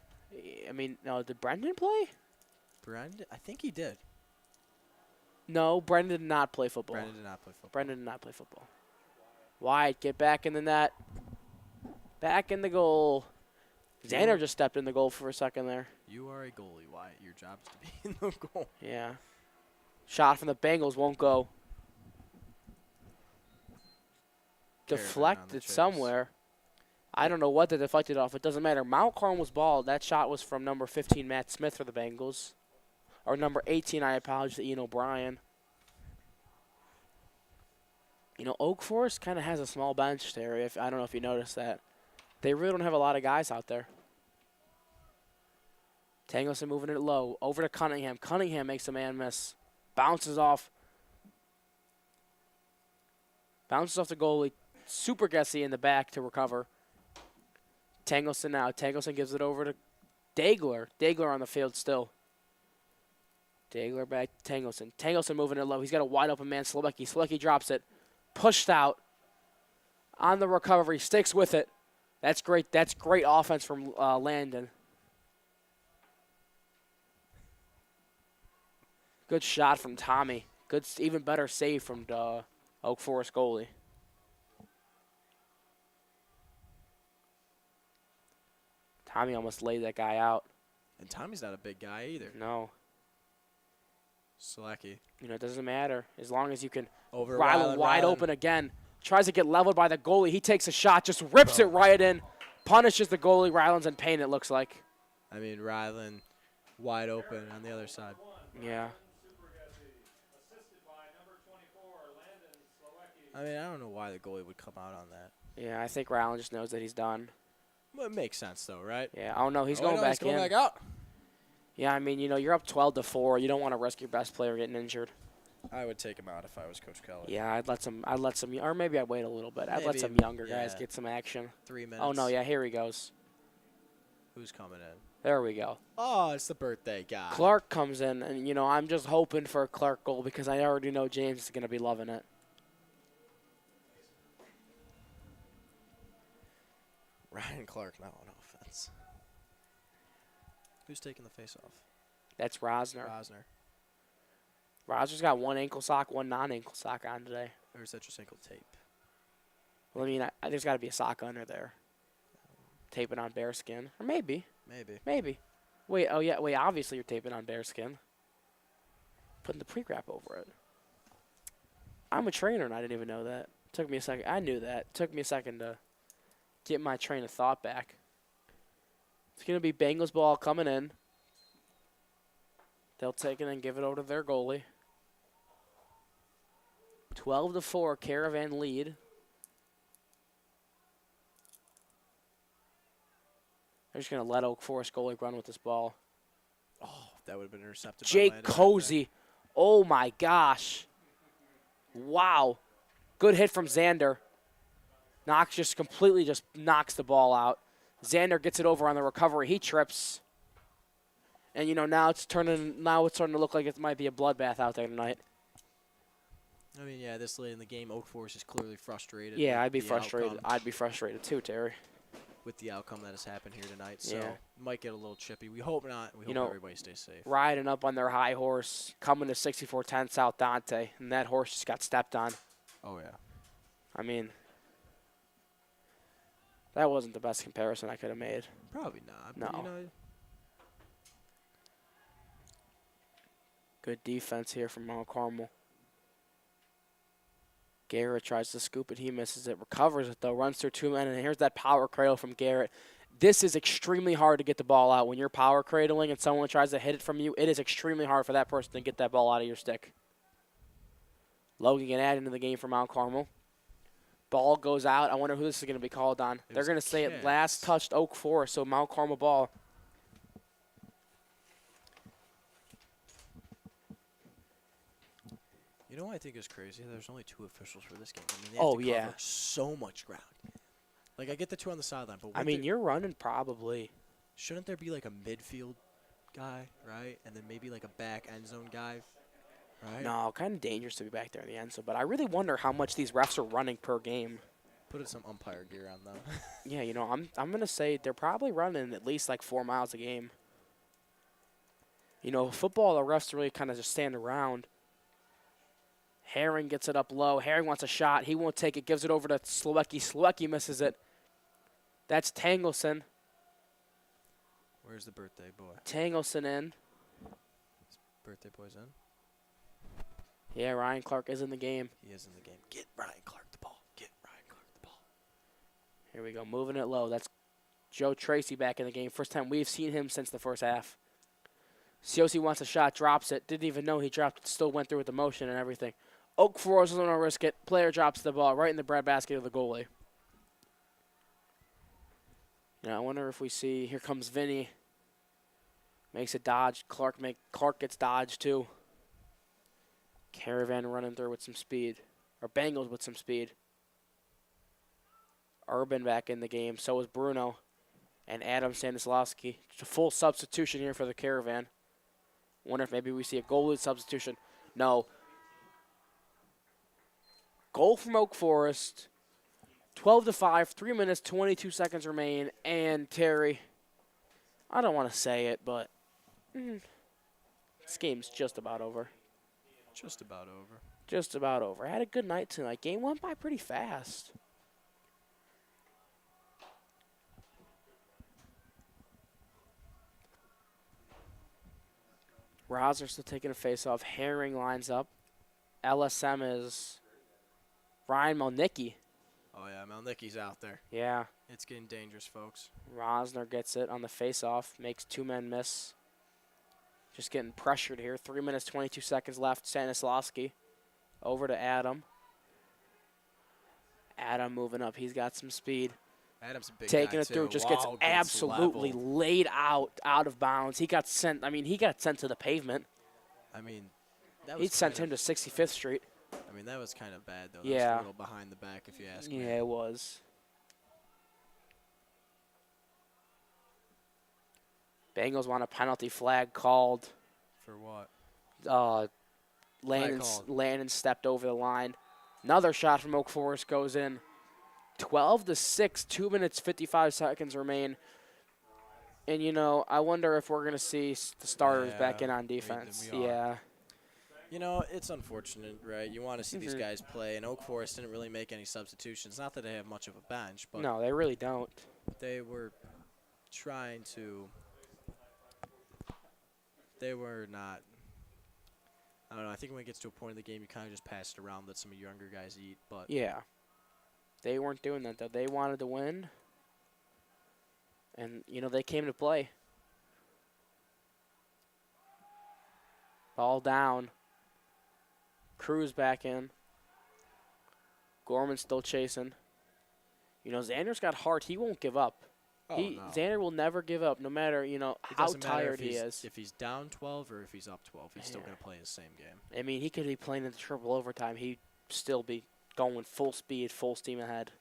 I mean, no, did Brendan play? Brendan? I think he did. No, Brendan did not play football. Brendan did not play football. Brendan did not play football. Wyatt, get back in the net. Back in the goal. Xander just stepped in the goal for a second there. You are a goalie, Wyatt. Your job is to be in the goal. Yeah. Shot from the Bengals won't go. Caravan on the Deflected chase. somewhere. I don't know what they deflected off. It doesn't matter. Mount Carmel's ball. That shot was from number 15, Matt Smith for the Bengals. Or number 18, I apologize to Ian O'Brien. You know, Oak Forest kind of has a small bench there. I don't know if you noticed that. They really don't have a lot of guys out there. Tangleson moving it low. Over to Cunningham. Cunningham makes a man miss. Bounces off. Bounces off the goalie. Super Gessie in the back to recover. Tangleson now. Tangleson gives it over to Dagler. Dagler on the field still. Dagler back to Tangleson. Tangleson moving it low. He's got a wide open man, Sliwecki. Sliwecki drops it. Pushed out. On the recovery. Sticks with it. That's great. That's great offense from Landon. Good shot from Tommy. Good, even better save from the Oak Forest goalie. Tommy almost laid that guy out. And Tommy's not a big guy either. No. Slacky. You know, it doesn't matter. As long as you can. Over Ryland wide open again. Tries to get leveled by the goalie. He takes a shot, just rips it right in. Punishes the goalie. Ryland's in pain, it looks like. I mean, Ryland wide open on the other side. Yeah. I mean, I don't know why the goalie would come out on that. Yeah, I think Ryland just knows that he's done. Well, it makes sense, though, right? Yeah. Oh, no, he's Oh, going no, back he's going in. back out. Yeah, I mean, you know, you're up 12-4. You don't want to risk your best player getting injured. I would take him out if I was Coach Kelly. Yeah, I'd let some, or maybe I'd wait a little bit. I'd let Maybe, some younger guys yeah. get some action. 3 minutes. Oh, no, yeah, here he goes. Who's coming in? There we go. Oh, it's the birthday guy. Clark comes in, and, you know, I'm just hoping for a Clark goal because I already know James is going to be loving it. Ryan Clark, no offense. Who's taking the face-off? That's Rosner. Rosner. Rosner's got one ankle sock, one non-ankle sock on today. Or is that just ankle tape? Well, I mean, there's got to be a sock under there. Taping on bare skin. Or maybe. Maybe. Wait, oh, yeah, wait, obviously you're taping on bare skin. Putting the pre-wrap over it. I'm a trainer, and I didn't even know that. Took me a second. I knew that. Took me a second to get my train of thought back. It's going to be Bengals ball coming in. They'll take it and give it over to their goalie. 12-4, Caravan lead. They're just going to let Oak Forest goalie run with this ball. Oh, that would have been intercepted. by Jake Landon Cozy. Oh, my gosh. Wow. Good hit from Xander. Knox just completely just knocks the ball out. Xander gets it over on the recovery. He trips. And, you know, now it's starting to look like it might be a bloodbath out there tonight. I mean, yeah, this late in the game, Oak Forest is clearly frustrated. Yeah, with I'd be the frustrated. outcome- I'd be frustrated too, Terry. with the outcome that has happened here tonight. So, Yeah. might get a little chippy. We hope not. We hope know, everybody stays safe. Riding up on their high horse, coming to 6410 South Dante, and that horse just got stepped on. Oh, yeah. I mean, that wasn't the best comparison I could have made. Probably not. But, No. you know, Good defense here from Mount Carmel. Garrett tries to scoop it. He misses it. Recovers it, though. Runs through 2 men, and here's that power cradle from Garrett. This is extremely hard to get the ball out. When you're power cradling and someone tries to hit it from you, it is extremely hard for that person to get that ball out of your stick. Logan can add into the game for Mount Carmel. Ball goes out. I wonder who this is going to be called on. They're was going to say it Kiss. last touched Oak Forest, so Mount Carmel ball. You know what I think is crazy? There's only 2 officials for this game. I mean, they Oh, have to yeah. cover so much ground. Like, I get the 2 on the sideline, but I mean, you're running probably. shouldn't there be like a midfield guy, right? And then maybe like a back end zone guy, right? No, kind of dangerous to be back there in the end zone. But I really wonder how much these refs are running per game. Put some umpire gear on them. Yeah, you know, I'm gonna say they're probably running at least like 4 miles a game. You know, football, the refs really kind of just stand around. Herring gets it up low. Herring wants a shot. He won't take it. Gives it over to Slewecki. Slewecki misses it. That's Tangleson. Where's the birthday boy? Tangleson in. Birthday boy's in. Yeah, Ryan Clark is in the game. He is in the game. Get Ryan Clark the ball. Get Ryan Clark the ball. Here we go, moving it low. That's Joe Tracy back in the game. First time we've seen him since the first half. Siosi wants a shot, drops it. Didn't even know he dropped it. Still went through with the motion and everything. Oak Forest doesn't want to risk it. Player drops the ball right in the breadbasket of the goalie. Now I wonder if we see. Here comes Vinny. Makes a dodge. Clark gets dodged too. Caravan running through with some speed, or Bengals with some speed. Urban back in the game. So is Bruno, and Adam Stanislawski. It's a full substitution here for the Caravan. Wonder if maybe we see a goalie substitution. No. Goal from Oak Forest. 12-5, 3 minutes, 22 seconds remain. And Terry, I don't want to say it, but this game's just about over. Just about over. Just about over. I had a good night tonight. Game went by pretty fast. Rosner still taking a face-off. Herring lines up. LSM is Ryan Malnicki. Oh, yeah, Malnicki's out there. Yeah. It's getting dangerous, folks. Rosner gets it on the face-off. Makes 2 men miss. Just getting pressured here. 3 minutes, 22 seconds left. Stanislawski over to Adam. Adam moving up. He's got some speed. Adam's a big Taking guy it through. too. Just Wow, gets gets absolutely leveled. laid out of bounds. He got sent. He got sent to the pavement. I mean, that He was sent kind him to 65th Street. I mean, that was kind of bad, though. That Yeah. was a little behind the back, if you ask me. Yeah, it was. Bengals want a penalty flag called. For what? Landon called. stepped over the line. Another shot from Oak Forest goes in. 12-6, 2 minutes, 55 seconds remain. And, I wonder if we're going to see the starters back in on defense. we are. Yeah. You know, it's unfortunate, right? You want to see these guys play, and Oak Forest didn't really make any substitutions. Not that they have much of a bench, but No, they really don't. they were trying to. They were not. I don't know. I think when it gets to a point in the game, you kind of just pass it around, let some of your younger guys eat. But Yeah. They weren't doing that, though. They wanted to win. And, they came to play. Ball down. Cruz back in. Gorman still chasing. Xander's got heart. He won't give up. no. Xander will never give up, no matter, It how doesn't matter tired if he he's- is. If he's down 12 or if he's up 12, he's still Yeah. going to play his same game. He could be playing in the triple overtime. He'd still be going full speed, full steam ahead.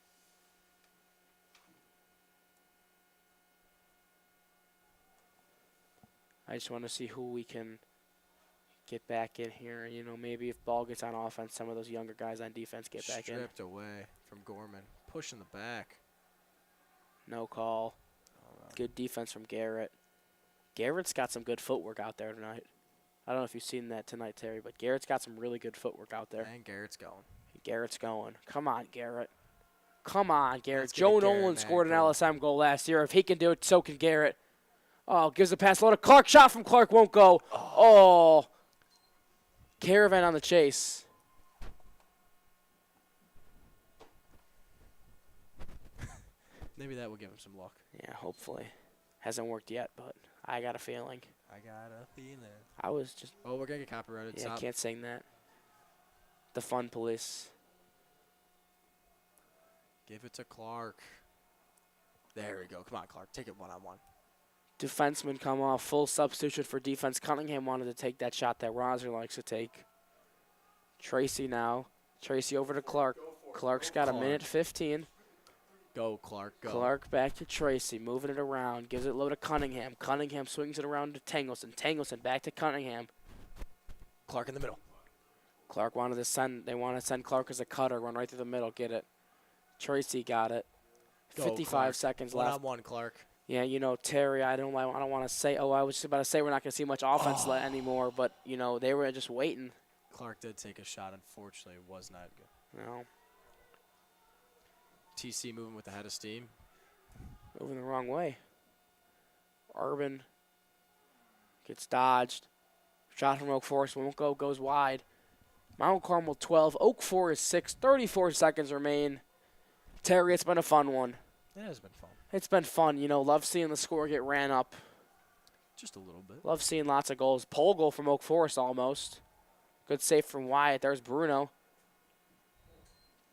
I just want to see who we can get back in here. Maybe if ball gets on offense, some of those younger guys on defense get back in. Stripped away from Gorman. Pushing the back. No call. Good defense from Garrett. Garrett's got some good footwork out there tonight. I don't know if you've seen that tonight, Terry, but Garrett's got some really good footwork out there. And Garrett's going. Garrett's going. Come on, Garrett. Come on, Garrett. Let's get Joe a Garrett Nolan man scored an goal. LSM goal last year. If he can do it, so can Garrett. Oh, gives the pass low to Clark. Shot from Clark won't go. Oh. Caravan on the chase. Maybe that will give him some luck. Yeah, hopefully. Hasn't worked yet, but I got a feeling. I got a feeling. I was just, Oh, we're going to get copyrighted. yeah, I Stop. can't sing that. The Fun Police. Give it to Clark. There we go. Come on, Clark. Take it one-on-one. Defenseman come off. Full substitution for defense. Cunningham wanted to take that shot that Rosner likes to take. Tracy now. Tracy over to Clark. Clark's got a minute 15. Go, Clark. Go. Clark back to Tracy, moving it around, gives it low to Cunningham. Cunningham swings it around to Tangleson. Tangleson back to Cunningham. Clark in the middle. Clark wanted to send. They want to send Clark as a cutter, run right through the middle, get it. Tracy got it. Go, 55 Clark. seconds left. One-on-one, Clark. Yeah, Terry. I don't want to say. Oh, I was just about to say we're not going to see much offense anymore, but they were just waiting. Clark did take a shot. Unfortunately, it was not good. No, TC moving with the head of steam. moving the wrong way. Urban gets dodged. Shot from Oak Forest won't go. Goes wide. Mount Carmel 12. Oak Forest 6. 34 seconds remain. Terry, it's been a fun one. It has been fun. It's been fun. Love seeing the score get ran up. Just a little bit. Love seeing lots of goals. Pole goal from Oak Forest almost. Good save from Wyatt. There's Bruno.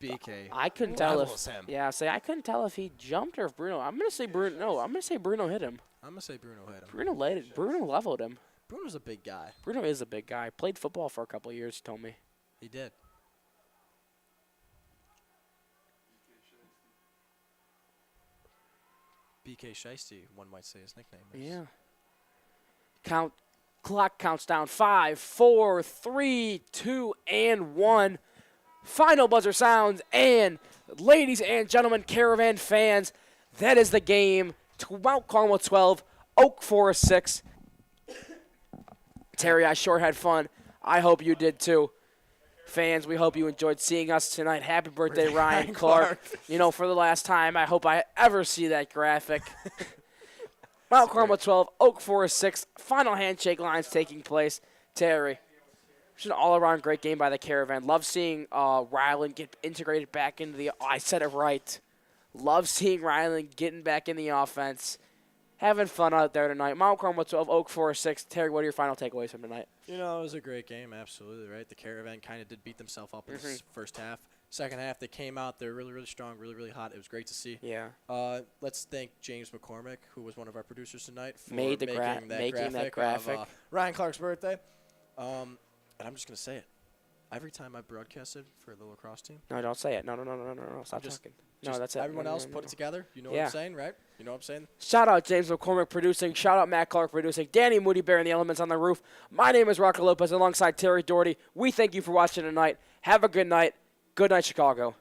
BK. I couldn't tell if. Levels him. Yeah, I couldn't tell if he jumped or if Bruno. I'm gonna say Bruno. No, I'm gonna say Bruno hit him. I'm going to say Bruno hit him. Bruno leveled him. Bruno's a big guy. Bruno is a big guy. Played football for a couple of years. He told me. He did. BK Shiesty, one might say his nickname is. Yeah. Clock counts down. 5, 4, 3, 2, and 1. Final buzzer sounds, and ladies and gentlemen, Caravan fans, that is the game. Mount Carmel 12, Oak Forest 6. Terry, I sure had fun. I hope you did too. Fans, we hope you enjoyed seeing us tonight. Happy birthday, Ryan Clark. For the last time, I hope I ever see that graphic. Mount Carmel 12, Oak Forest 6. Final handshake lines taking place. Terry. It's an all-around great game by the Caravan. Love seeing Ryland get integrated back into the – I said it right. Love seeing Ryland getting back in the offense. Having fun out there tonight. Mount Carmel 12, Oak Forest 6. Terry, what are your final takeaways from tonight? You know, it was a great game, absolutely, right? The Caravan kind of did beat themselves up in the first half. Second half, they came out. They're really, really strong, really, really hot. It was great to see. Yeah. Let's thank James McCormick, who was one of our producers tonight, for Making making that graphic. of Ryan Clark's birthday. And I'm just going to say it. Every time I broadcasted for the lacrosse team. No, don't say it. No. Stop talking. No, that's it. Everyone else put it together. You know what I'm saying, right? You know what I'm saying? Shout out James McCormick producing. Shout out Matt Clark producing. Danny Moody Bear and the Elements on the Roof. My name is Rocco Lopez alongside Terry Doherty. We thank you for watching tonight. Have a good night. Good night, Chicago.